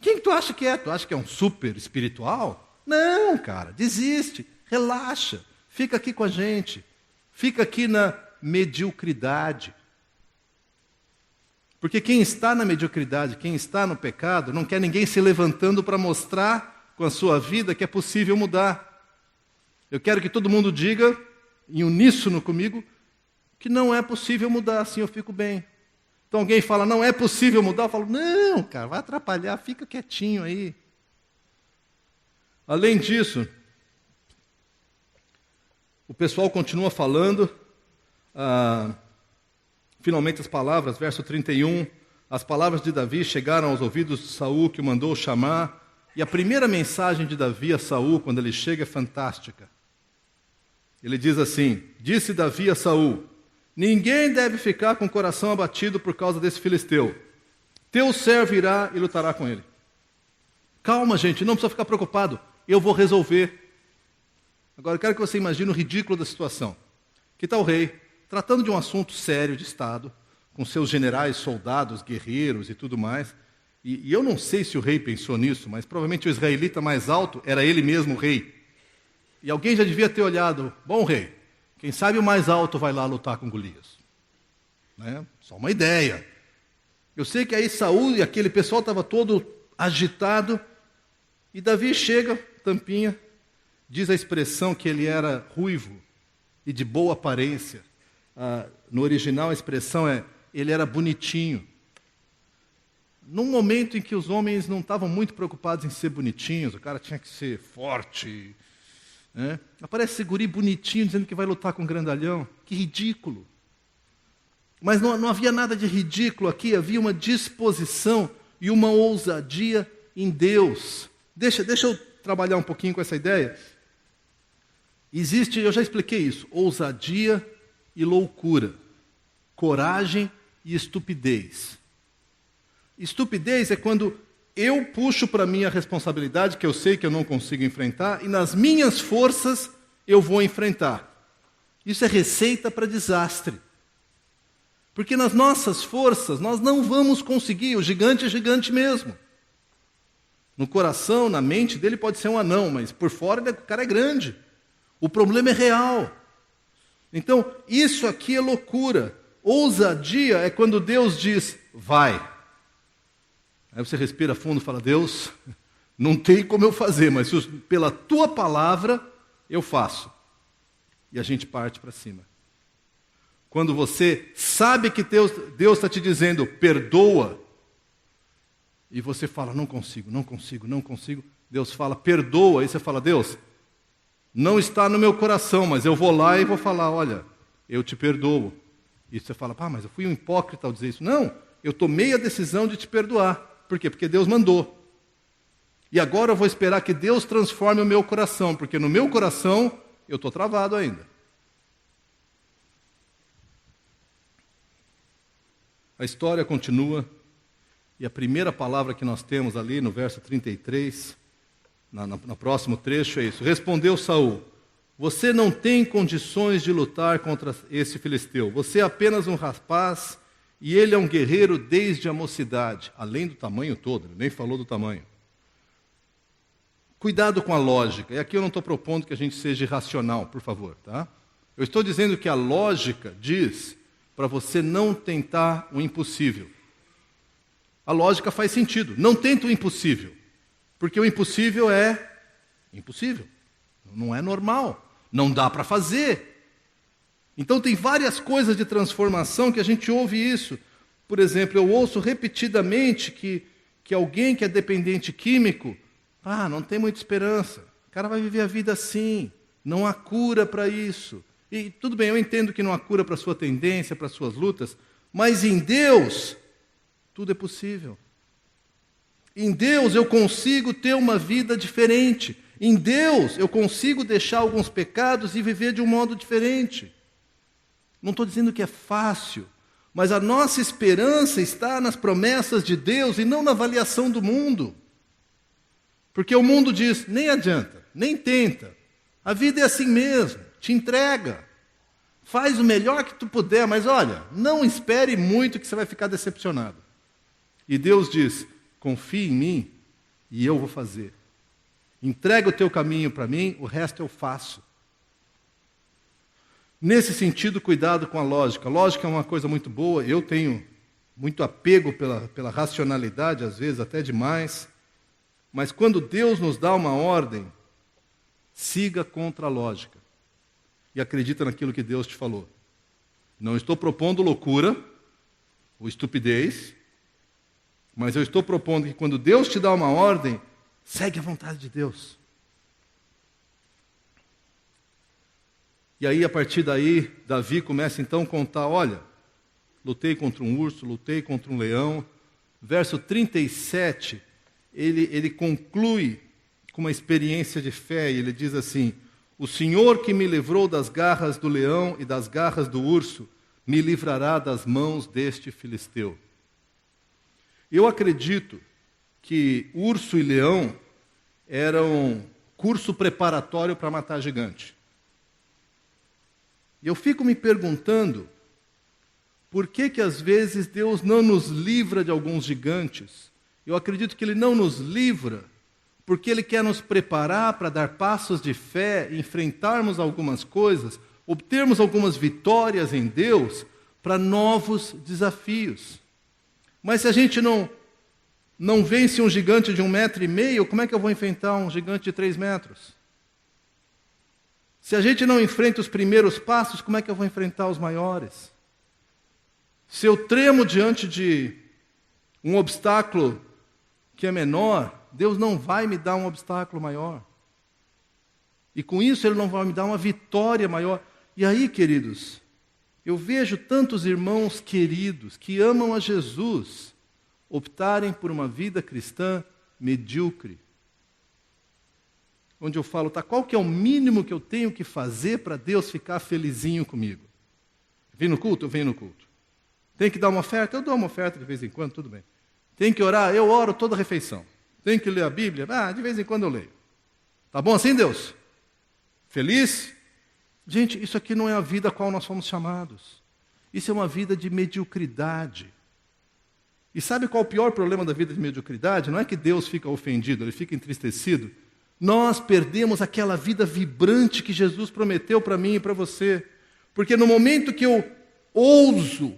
Quem tu acha que é? Tu acha que é um super espiritual? Não, cara, desiste, relaxa, fica aqui com a gente. Fica aqui na mediocridade. Porque quem está na mediocridade, quem está no pecado, não quer ninguém se levantando para mostrar com a sua vida que é possível mudar. Eu quero que todo mundo diga, em uníssono comigo, que não é possível mudar, assim eu fico bem. Então alguém fala, não é possível mudar, eu falo, não, cara, vai atrapalhar, fica quietinho aí. Além disso, o pessoal continua falando, finalmente as palavras, verso 31, as palavras de Davi chegaram aos ouvidos de Saul, que o mandou chamar, e a primeira mensagem de Davi a Saul, quando ele chega, é fantástica. Ele diz assim, disse Davi a Saul, ninguém deve ficar com o coração abatido por causa desse filisteu. Teu servo irá e lutará com ele. Calma, gente, não precisa ficar preocupado, eu vou resolver. Agora, eu quero que você imagine o ridículo da situação. Que tal o rei, tratando de um assunto sério de Estado, com seus generais, soldados, guerreiros e tudo mais, e eu não sei se o rei pensou nisso, mas provavelmente o israelita mais alto era ele mesmo o rei. E alguém já devia ter olhado, bom rei, quem sabe o mais alto vai lá lutar com Golias. Né? Só uma ideia. Eu sei que aí Saul e aquele pessoal estava todo agitado, e Davi chega, tampinha, diz a expressão que ele era ruivo e de boa aparência. No original a expressão é, ele era bonitinho. Num momento em que os homens não estavam muito preocupados em ser bonitinhos, o cara tinha que ser forte. Né? Aparece esse guri bonitinho dizendo que vai lutar com um grandalhão. Que ridículo. Mas não havia nada de ridículo aqui, havia uma disposição e uma ousadia em Deus. Deixa eu trabalhar um pouquinho com essa ideia. Existe, eu já expliquei isso, ousadia e loucura, coragem e estupidez. Estupidez é quando eu puxo para mim a responsabilidade que eu sei que eu não consigo enfrentar e nas minhas forças eu vou enfrentar. Isso é receita para desastre. Porque nas nossas forças nós não vamos conseguir, o gigante é gigante mesmo. No coração, na mente dele pode ser um anão, mas por fora o cara é grande. O problema é real. Então, isso aqui é loucura. Ousadia é quando Deus diz, vai. Aí você respira fundo e fala, Deus, não tem como eu fazer, mas pela tua palavra eu faço. E a gente parte para cima. Quando você sabe que Deus está te dizendo, perdoa, e você fala, não consigo, Deus fala, perdoa, aí você fala, Deus, não está no meu coração, mas eu vou lá e vou falar, olha, eu te perdoo. E você fala, mas eu fui um hipócrita ao dizer isso. Não, eu tomei a decisão de te perdoar. Por quê? Porque Deus mandou. E agora eu vou esperar que Deus transforme o meu coração, porque no meu coração eu estou travado ainda. A história continua, e a primeira palavra que nós temos ali no verso 33, no próximo trecho é isso. Respondeu Saul, você não tem condições de lutar contra esse filisteu, você é apenas um rapaz e ele é um guerreiro desde a mocidade, além do tamanho todo, ele nem falou do tamanho. Cuidado com a lógica, e aqui eu não estou propondo que a gente seja irracional, por favor, tá? Eu estou dizendo que a lógica diz para você não tentar o impossível. A lógica faz sentido, não tenta o impossível, porque o impossível é impossível, não é normal, não dá para fazer. Então tem várias coisas de transformação que a gente ouve isso. Por exemplo, eu ouço repetidamente que alguém que é dependente químico, não tem muita esperança, o cara vai viver a vida assim, não há cura para isso. E tudo bem, eu entendo que não há cura para a sua tendência, para as suas lutas, mas em Deus, tudo é possível. Em Deus eu consigo ter uma vida diferente. Em Deus eu consigo deixar alguns pecados e viver de um modo diferente. Não estou dizendo que é fácil, mas a nossa esperança está nas promessas de Deus e não na avaliação do mundo. Porque o mundo diz, nem adianta, nem tenta. A vida é assim mesmo, te entrega. Faz o melhor que tu puder, mas olha, não espere muito que você vai ficar decepcionado. E Deus diz, confie em mim e eu vou fazer. Entrega o teu caminho para mim, o resto eu faço. Nesse sentido, cuidado com a lógica. A lógica é uma coisa muito boa, eu tenho muito apego pela racionalidade, às vezes até demais. Mas quando Deus nos dá uma ordem, siga contra a lógica. E acredita naquilo que Deus te falou. Não estou propondo loucura ou estupidez, mas eu estou propondo que quando Deus te dá uma ordem, segue a vontade de Deus. E aí, a partir daí, Davi começa então a contar, olha, lutei contra um urso, lutei contra um leão. Verso 37, ele conclui com uma experiência de fé, e ele diz assim, o Senhor que me livrou das garras do leão e das garras do urso, me livrará das mãos deste filisteu. Eu acredito que urso e leão eram curso preparatório para matar gigante. E eu fico me perguntando, por que às vezes Deus não nos livra de alguns gigantes? Eu acredito que Ele não nos livra porque Ele quer nos preparar para dar passos de fé, enfrentarmos algumas coisas, obtermos algumas vitórias em Deus para novos desafios. Mas se a gente não vence um gigante de 1,5 metro, como é que eu vou enfrentar um gigante de 3 metros? Se a gente não enfrenta os primeiros passos, como é que eu vou enfrentar os maiores? Se eu tremo diante de um obstáculo que é menor, Deus não vai me dar um obstáculo maior. E com isso Ele não vai me dar uma vitória maior. E aí, queridos, eu vejo tantos irmãos queridos que amam a Jesus optarem por uma vida cristã medíocre. Onde eu falo, tá, qual que é o mínimo que eu tenho que fazer para Deus ficar felizinho comigo? Vem no culto? Eu venho no culto. Tem que dar uma oferta? Eu dou uma oferta de vez em quando, tudo bem. Tem que orar? Eu oro toda a refeição. Tem que ler a Bíblia? De vez em quando eu leio. Tá bom assim, Deus? Feliz? Gente, isso aqui não é a vida a qual nós fomos chamados. Isso é uma vida de mediocridade. E sabe qual é o pior problema da vida de mediocridade? Não é que Deus fica ofendido, Ele fica entristecido. Nós perdemos aquela vida vibrante que Jesus prometeu para mim e para você. Porque no momento que eu ouso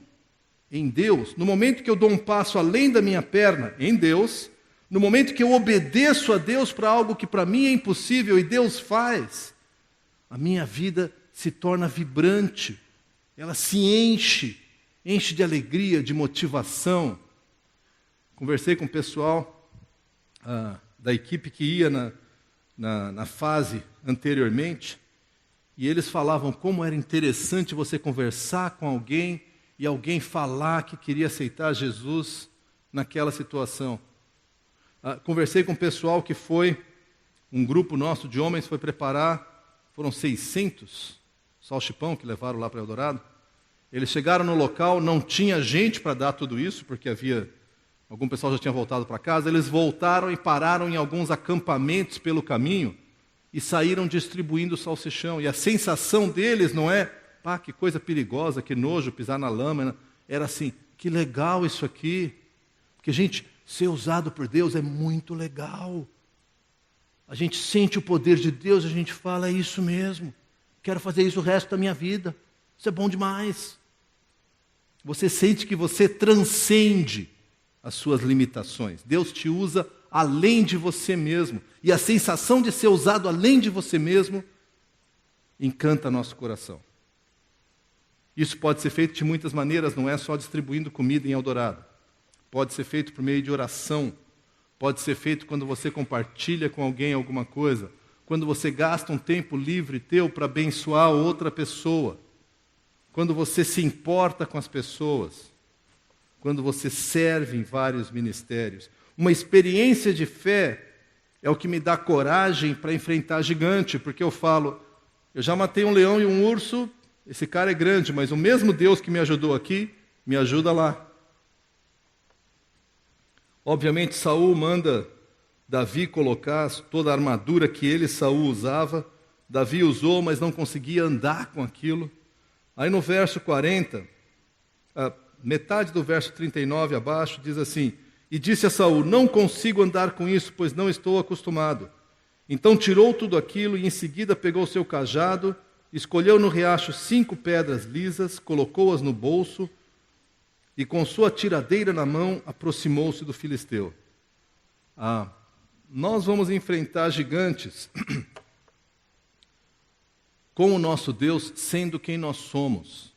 em Deus, no momento que eu dou um passo além da minha perna em Deus, no momento que eu obedeço a Deus para algo que para mim é impossível e Deus faz, a minha vida se torna vibrante, ela se enche de alegria, de motivação. Conversei com o pessoal da equipe que ia na fase anteriormente, e eles falavam como era interessante você conversar com alguém e alguém falar que queria aceitar Jesus naquela situação. Conversei com o pessoal que foi, um grupo nosso de homens foi preparar, foram 600 salchipão que levaram lá para Eldorado. Eles chegaram no local, não tinha gente para dar tudo isso, porque algum pessoal já tinha voltado para casa. Eles voltaram e pararam em alguns acampamentos pelo caminho e saíram distribuindo salsichão. E a sensação deles não é, que coisa perigosa, que nojo pisar na lama. Era assim, que legal isso aqui. Porque, gente, ser usado por Deus é muito legal. A gente sente o poder de Deus, a gente fala, é isso mesmo. Quero fazer isso o resto da minha vida. Isso é bom demais. Você sente que você transcende as suas limitações. Deus te usa além de você mesmo. E a sensação de ser usado além de você mesmo encanta nosso coração. Isso pode ser feito de muitas maneiras, não é só distribuindo comida em Eldorado. Pode ser feito por meio de oração. Pode ser feito quando você compartilha com alguém alguma coisa. Quando você gasta um tempo livre teu para abençoar outra pessoa. Quando você se importa com as pessoas. Quando você serve em vários ministérios. Uma experiência de fé é o que me dá coragem para enfrentar gigante, porque eu falo, eu já matei um leão e um urso, esse cara é grande, mas o mesmo Deus que me ajudou aqui, me ajuda lá. Obviamente, Saul manda Davi colocar toda a armadura que ele, Saul, usava. Davi usou, mas não conseguia andar com aquilo. Aí no verso 40, metade do verso 39 abaixo, diz assim: E disse a Saul, não consigo andar com isso, pois não estou acostumado. Então tirou tudo aquilo e em seguida pegou seu cajado, escolheu no riacho 5 pedras lisas, colocou-as no bolso e com sua tiradeira na mão aproximou-se do filisteu. Nós vamos enfrentar gigantes com o nosso Deus sendo quem nós somos.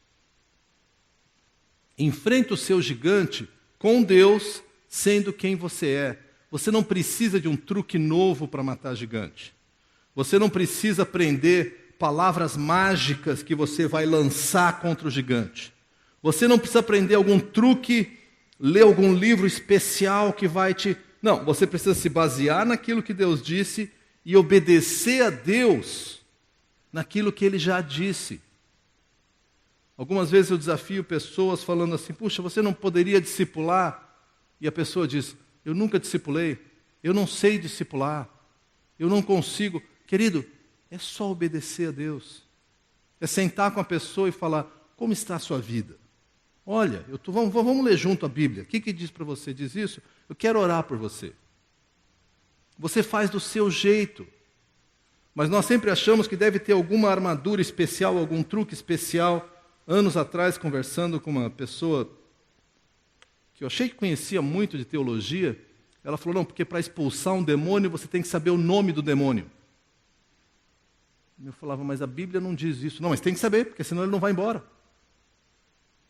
Enfrenta o seu gigante com Deus sendo quem você é. Você não precisa de um truque novo para matar gigante. Você não precisa aprender palavras mágicas que você vai lançar contra o gigante. Você não precisa aprender algum truque, ler algum livro especial que vai te... Não, você precisa se basear naquilo que Deus disse e obedecer a Deus naquilo que Ele já disse. Algumas vezes eu desafio pessoas falando assim, puxa, você não poderia discipular? E a pessoa diz, eu nunca discipulei, eu não sei discipular, eu não consigo. Querido, é só obedecer a Deus. É sentar com a pessoa e falar, como está a sua vida? Olha, vamos ler junto a Bíblia. O que diz para você? Diz isso? Eu quero orar por você. Você faz do seu jeito. Mas nós sempre achamos que deve ter alguma armadura especial, algum truque especial. Anos atrás, conversando com uma pessoa que eu achei que conhecia muito de teologia, ela falou, não, porque para expulsar um demônio você tem que saber o nome do demônio. Eu falava, mas a Bíblia não diz isso. Não, mas tem que saber, porque senão ele não vai embora.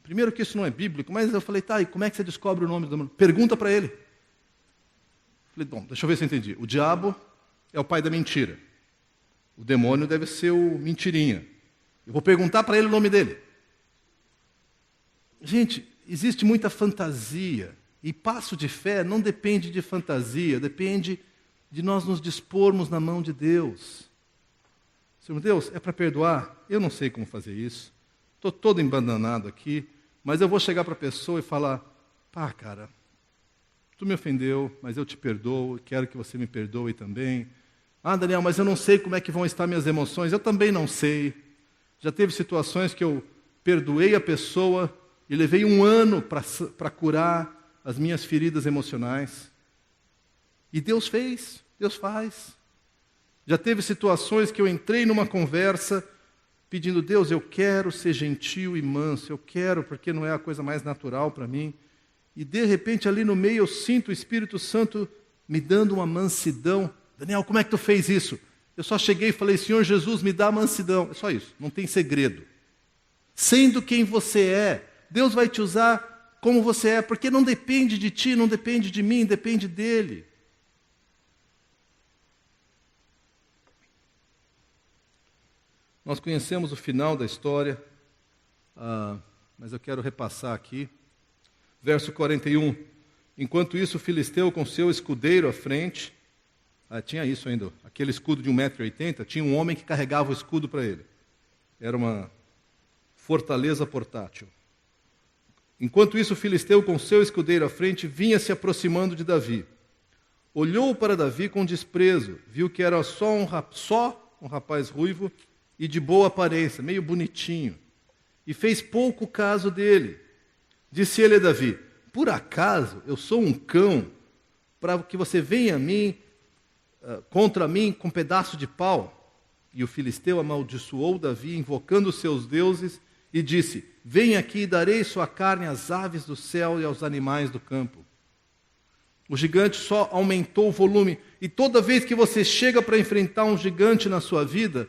Primeiro que isso não é bíblico, mas eu falei, tá, e como é que você descobre o nome do demônio? Pergunta para ele. Falei, bom, deixa eu ver se eu entendi. O diabo é o pai da mentira. O demônio deve ser o mentirinha. Eu vou perguntar para ele o nome dele. Gente, existe muita fantasia. E passo de fé não depende de fantasia, depende de nós nos dispormos na mão de Deus. Senhor Deus, é para perdoar? Eu não sei como fazer isso. Estou todo embananado aqui, mas eu vou chegar para a pessoa e falar, pá, cara, tu me ofendeu, mas eu te perdoo, quero que você me perdoe também. Ah, Daniel, mas eu não sei como é que vão estar minhas emoções. Eu também não sei. Já teve situações que eu perdoei a pessoa e levei 1 ano para curar as minhas feridas emocionais. E Deus fez, Deus faz. Já teve situações que eu entrei numa conversa pedindo, Deus, eu quero ser gentil e manso, eu quero, porque não é a coisa mais natural para mim. E de repente ali no meio eu sinto o Espírito Santo me dando uma mansidão. Daniel, como é que tu fez isso? Eu só cheguei e falei, Senhor Jesus, me dá mansidão. É só isso, não tem segredo. Sendo quem você é, Deus vai te usar como você é, porque não depende de ti, não depende de mim, depende dEle. Nós conhecemos o final da história, mas eu quero repassar aqui. Verso 41. Enquanto isso, o filisteu com seu escudeiro à frente, tinha isso ainda, aquele escudo de 1,80 m, tinha um homem que carregava o escudo para ele. Era uma fortaleza portátil. Enquanto isso, o filisteu com seu escudeiro à frente vinha se aproximando de Davi. Olhou para Davi com desprezo, viu que era só um rapaz ruivo e de boa aparência, meio bonitinho, e fez pouco caso dele. Disse ele a Davi, por acaso eu sou um cão para que você venha a mim, contra mim com um pedaço de pau? E o filisteu amaldiçoou Davi, invocando os seus deuses, e disse, vem aqui e darei sua carne às aves do céu e aos animais do campo. O gigante só aumentou o volume, e toda vez que você chega para enfrentar um gigante na sua vida,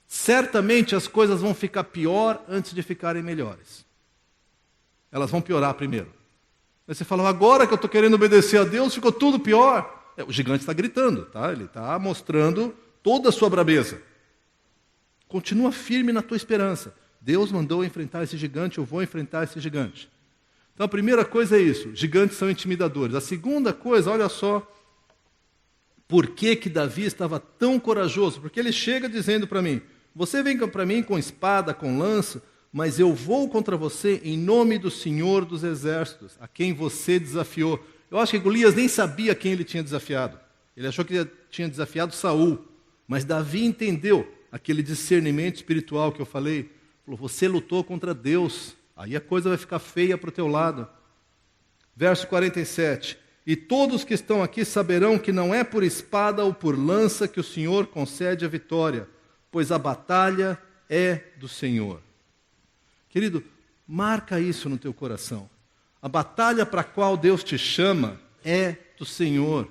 certamente as coisas vão ficar pior antes de ficarem melhores. Elas vão piorar primeiro. Aí você fala, agora que eu estou querendo obedecer a Deus, ficou tudo pior. O gigante está gritando, tá? Ele está mostrando toda a sua brabeza. Continua firme na tua esperança. Deus mandou eu enfrentar esse gigante, eu vou enfrentar esse gigante. Então a primeira coisa é isso, gigantes são intimidadores. A segunda coisa, olha só, Por que que Davi estava tão corajoso? Porque ele chega dizendo para mim, você vem para mim com espada, com lança, mas eu vou contra você em nome do Senhor dos Exércitos, a quem você desafiou. Eu acho que Golias nem sabia quem ele tinha desafiado. Ele achou que tinha desafiado Saul. Mas Davi entendeu aquele discernimento espiritual que eu falei. Falou, você lutou contra Deus, aí a coisa vai ficar feia para o teu lado. Verso 47. E todos que estão aqui saberão que não é por espada ou por lança que o Senhor concede a vitória, pois a batalha é do Senhor. Querido, marca isso no teu coração. A batalha para a qual Deus te chama é do Senhor.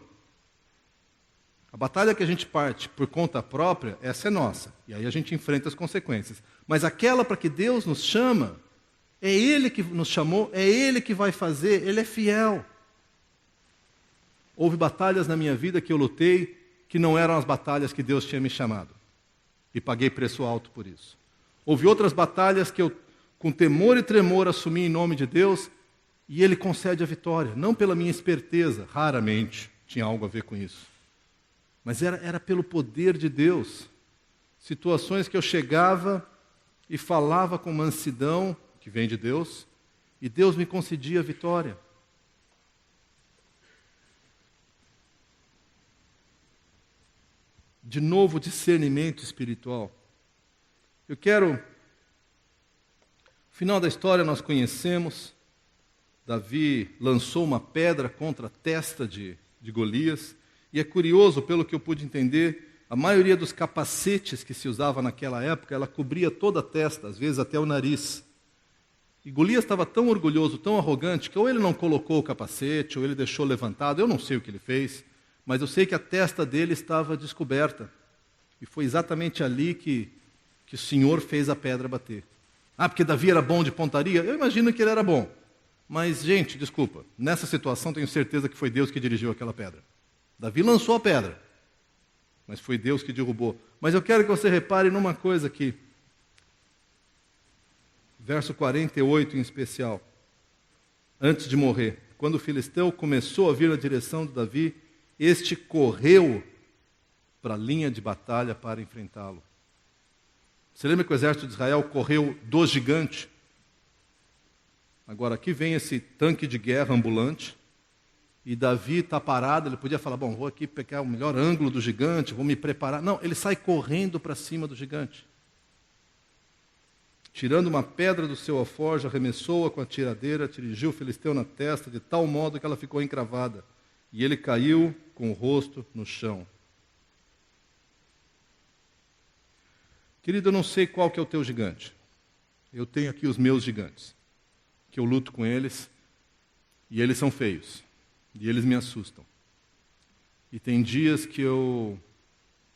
A batalha que a gente parte por conta própria, essa é nossa. E aí a gente enfrenta as consequências. Mas aquela para que Deus nos chama, é Ele que nos chamou, é Ele que vai fazer, Ele é fiel. Houve batalhas na minha vida que eu lutei, que não eram as batalhas que Deus tinha me chamado. E paguei preço alto por isso. Houve outras batalhas que eu, com temor e tremor, assumi em nome de Deus, e Ele concede a vitória. Não pela minha esperteza, raramente tinha algo a ver com isso. Mas era pelo poder de Deus. Situações que eu chegava e falava com mansidão, que vem de Deus, e Deus me concedia a vitória. De novo, discernimento espiritual. Eu quero... O final da história nós conhecemos. Davi lançou uma pedra contra a testa de Golias. E é curioso, pelo que eu pude entender, a maioria dos capacetes que se usava naquela época, ela cobria toda a testa, às vezes até o nariz. E Golias estava tão orgulhoso, tão arrogante, que ou ele não colocou o capacete, ou ele deixou levantado, eu não sei o que ele fez, mas eu sei que a testa dele estava descoberta. E foi exatamente ali que o Senhor fez a pedra bater. Ah, porque Davi era bom de pontaria? Eu imagino que ele era bom. Mas, gente, desculpa, nessa situação tenho certeza que foi Deus que dirigiu aquela pedra. Davi lançou a pedra, mas foi Deus que derrubou. Mas eu quero que você repare numa coisa aqui. Verso 48 em especial. Antes de morrer, quando o filisteu começou a vir na direção de Davi, este correu para a linha de batalha para enfrentá-lo. Você lembra que o exército de Israel correu do gigante? Agora aqui vem esse tanque de guerra ambulante, e Davi está parado, ele podia falar, bom, vou aqui pegar o melhor ângulo do gigante, vou me preparar. Não, ele sai correndo para cima do gigante. Tirando uma pedra do seu alforje, arremessou-a com a tiradeira, atingiu o filisteu na testa, de tal modo que ela ficou encravada. E ele caiu com o rosto no chão. Querido, eu não sei qual que é o teu gigante. Eu tenho aqui os meus gigantes, que eu luto com eles, e eles são feios, e eles me assustam. E tem dias que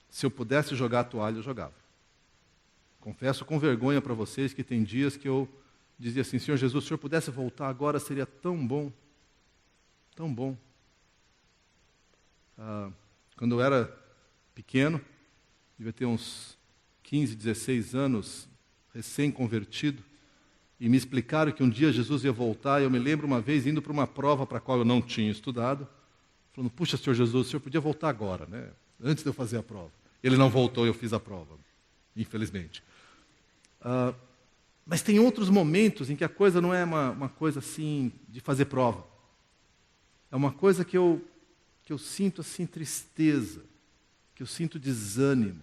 se eu pudesse jogar a toalha, eu jogava. Confesso com vergonha para vocês que tem dias que eu dizia assim, Senhor Jesus, se o Senhor pudesse voltar agora, seria tão bom, tão bom. Quando eu era pequeno, devia ter uns 15, 16 anos, recém-convertido, e me explicaram que um dia Jesus ia voltar, e eu me lembro uma vez indo para uma prova para a qual eu não tinha estudado, falando, puxa, Senhor Jesus, o Senhor podia voltar agora, né? Antes de eu fazer a prova. Ele não voltou, eu fiz a prova, infelizmente. Mas tem outros momentos em que a coisa não é uma coisa assim de fazer prova. É uma coisa que eu sinto assim tristeza, que eu sinto desânimo,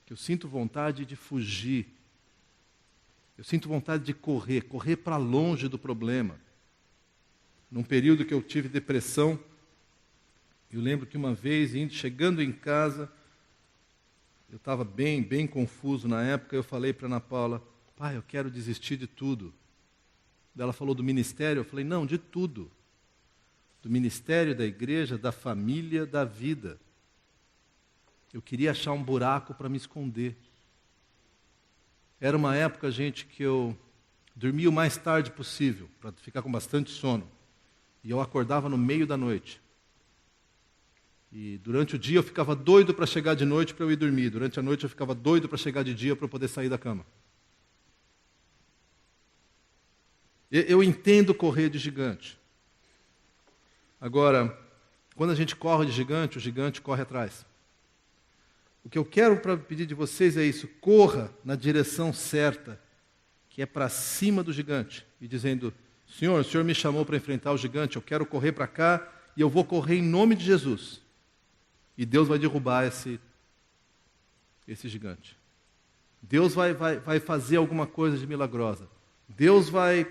que eu sinto vontade de fugir. Eu sinto vontade de correr para longe do problema. Num período que eu tive depressão, eu lembro que uma vez, chegando em casa, eu estava bem confuso na época, eu falei para Ana Paula, pai, eu quero desistir de tudo. Ela falou do ministério, eu falei, não, de tudo. Do ministério, da igreja, da família, da vida. Eu queria achar um buraco para me esconder. Era uma época, gente, que eu dormia o mais tarde possível, para ficar com bastante sono. E eu acordava no meio da noite. E durante o dia eu ficava doido para chegar de noite para eu ir dormir. Durante a noite eu ficava doido para chegar de dia para eu poder sair da cama. Eu entendo correr de gigante. Agora, Quando a gente corre de gigante, o gigante corre atrás. O que eu quero pedir de vocês é isso: corra na direção certa, que é para cima do gigante, e dizendo: Senhor, o Senhor me chamou para enfrentar o gigante, eu quero correr para cá, e eu vou correr em nome de Jesus. E Deus vai derrubar esse gigante. Deus vai fazer alguma coisa de milagrosa. Deus vai...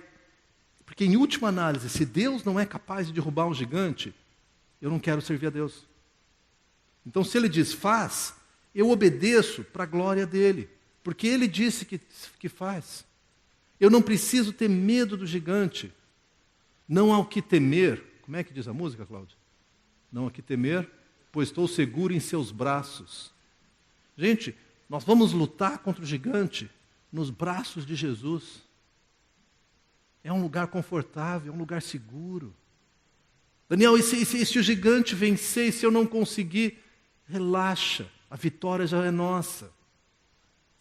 Porque em última análise, se Deus não é capaz de derrubar um gigante, eu não quero servir a Deus. Então, se Ele diz faz, eu obedeço para a glória dEle, porque Ele disse que faz. Eu não preciso ter medo do gigante. Não há o que temer. Como é que diz a música, Cláudia? Não há o que temer, pois estou seguro em seus braços. Gente, nós vamos lutar contra o gigante nos braços de Jesus. É um lugar confortável, é um lugar seguro. Daniel, e se o gigante vencer, e se eu não conseguir? Relaxa, a vitória já é nossa.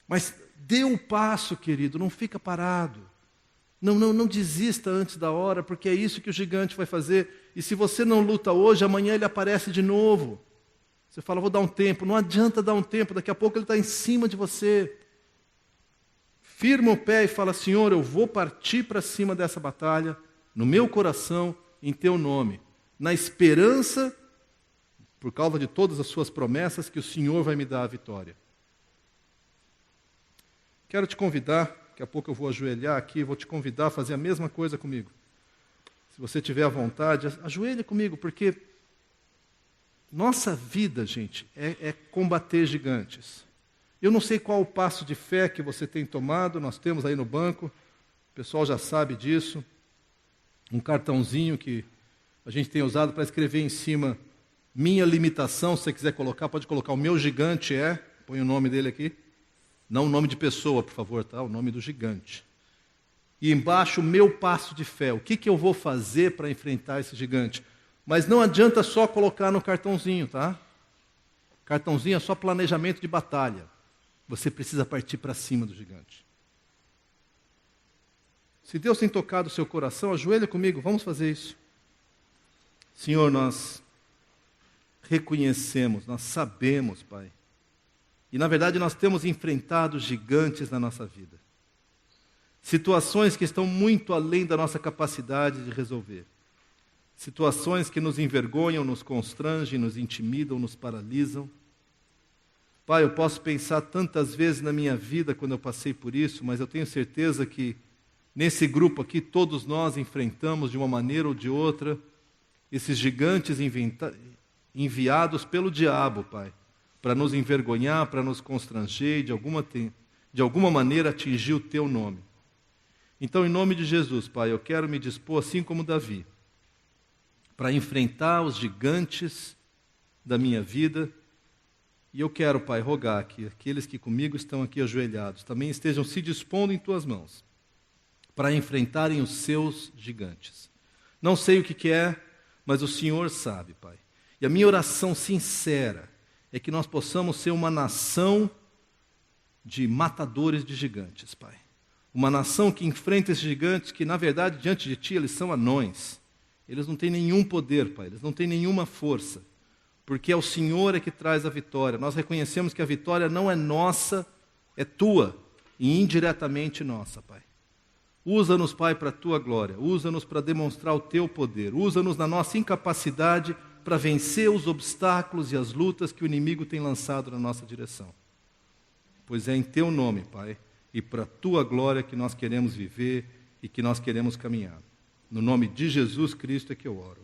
Mas dê um passo, querido, não fica parado. Não desista antes da hora, porque é isso que o gigante vai fazer. E se você não luta hoje, amanhã ele aparece de novo. Você fala, vou dar um tempo. Não adianta dar um tempo, daqui a pouco ele está em cima de você. Firma o pé e fala, Senhor, eu vou partir para cima dessa batalha, no meu coração, em teu nome. Na esperança, por causa de todas as suas promessas, que o Senhor vai me dar a vitória. Quero te convidar, daqui a pouco eu vou ajoelhar aqui, vou te convidar a fazer a mesma coisa comigo. Se você tiver à vontade, ajoelhe comigo, porque nossa vida, gente, é combater gigantes. Eu não sei qual o passo de fé que você tem tomado, nós temos aí no banco, o pessoal já sabe disso, um cartãozinho que a gente tem usado para escrever em cima minha limitação, se você quiser colocar, pode colocar o meu gigante põe o nome dele aqui, não o nome de pessoa, por favor, tá? O nome do gigante. E embaixo o meu passo de fé, o que eu vou fazer para enfrentar esse gigante. Mas não adianta só colocar no cartãozinho, tá? Cartãozinho é só planejamento de batalha. Você precisa partir para cima do gigante. Se Deus tem tocado o seu coração, ajoelha comigo, vamos fazer isso. Senhor, nós reconhecemos, nós sabemos, Pai. E na verdade nós temos enfrentado gigantes na nossa vida. Situações que estão muito além da nossa capacidade de resolver. Situações que nos envergonham, nos constrangem, nos intimidam, nos paralisam. Pai, eu posso pensar tantas vezes na minha vida quando eu passei por isso, mas eu tenho certeza que nesse grupo aqui todos nós enfrentamos de uma maneira ou de outra esses gigantes enviados pelo diabo, Pai, para nos envergonhar, para nos constranger e de alguma maneira atingir o Teu nome. Então, em nome de Jesus, Pai, eu quero me dispor, assim como Davi, para enfrentar os gigantes da minha vida. E eu quero, Pai, rogar que aqueles que comigo estão aqui ajoelhados também estejam se dispondo em Tuas mãos para enfrentarem os seus gigantes. Não sei o que é, mas o Senhor sabe, Pai. E a minha oração sincera é que nós possamos ser uma nação de matadores de gigantes, Pai. Uma nação que enfrenta esses gigantes que, na verdade, diante de Ti, eles são anões. Eles não têm nenhum poder, Pai, eles não têm nenhuma força. Porque é o Senhor que traz a vitória. Nós reconhecemos que a vitória não é nossa, é Tua, e indiretamente nossa, Pai. Usa-nos, Pai, para a Tua glória. Usa-nos para demonstrar o Teu poder. Usa-nos na nossa incapacidade para vencer os obstáculos e as lutas que o inimigo tem lançado na nossa direção. Pois é em Teu nome, Pai, e para a Tua glória que nós queremos viver e que nós queremos caminhar. No nome de Jesus Cristo é que eu oro.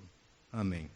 Amém.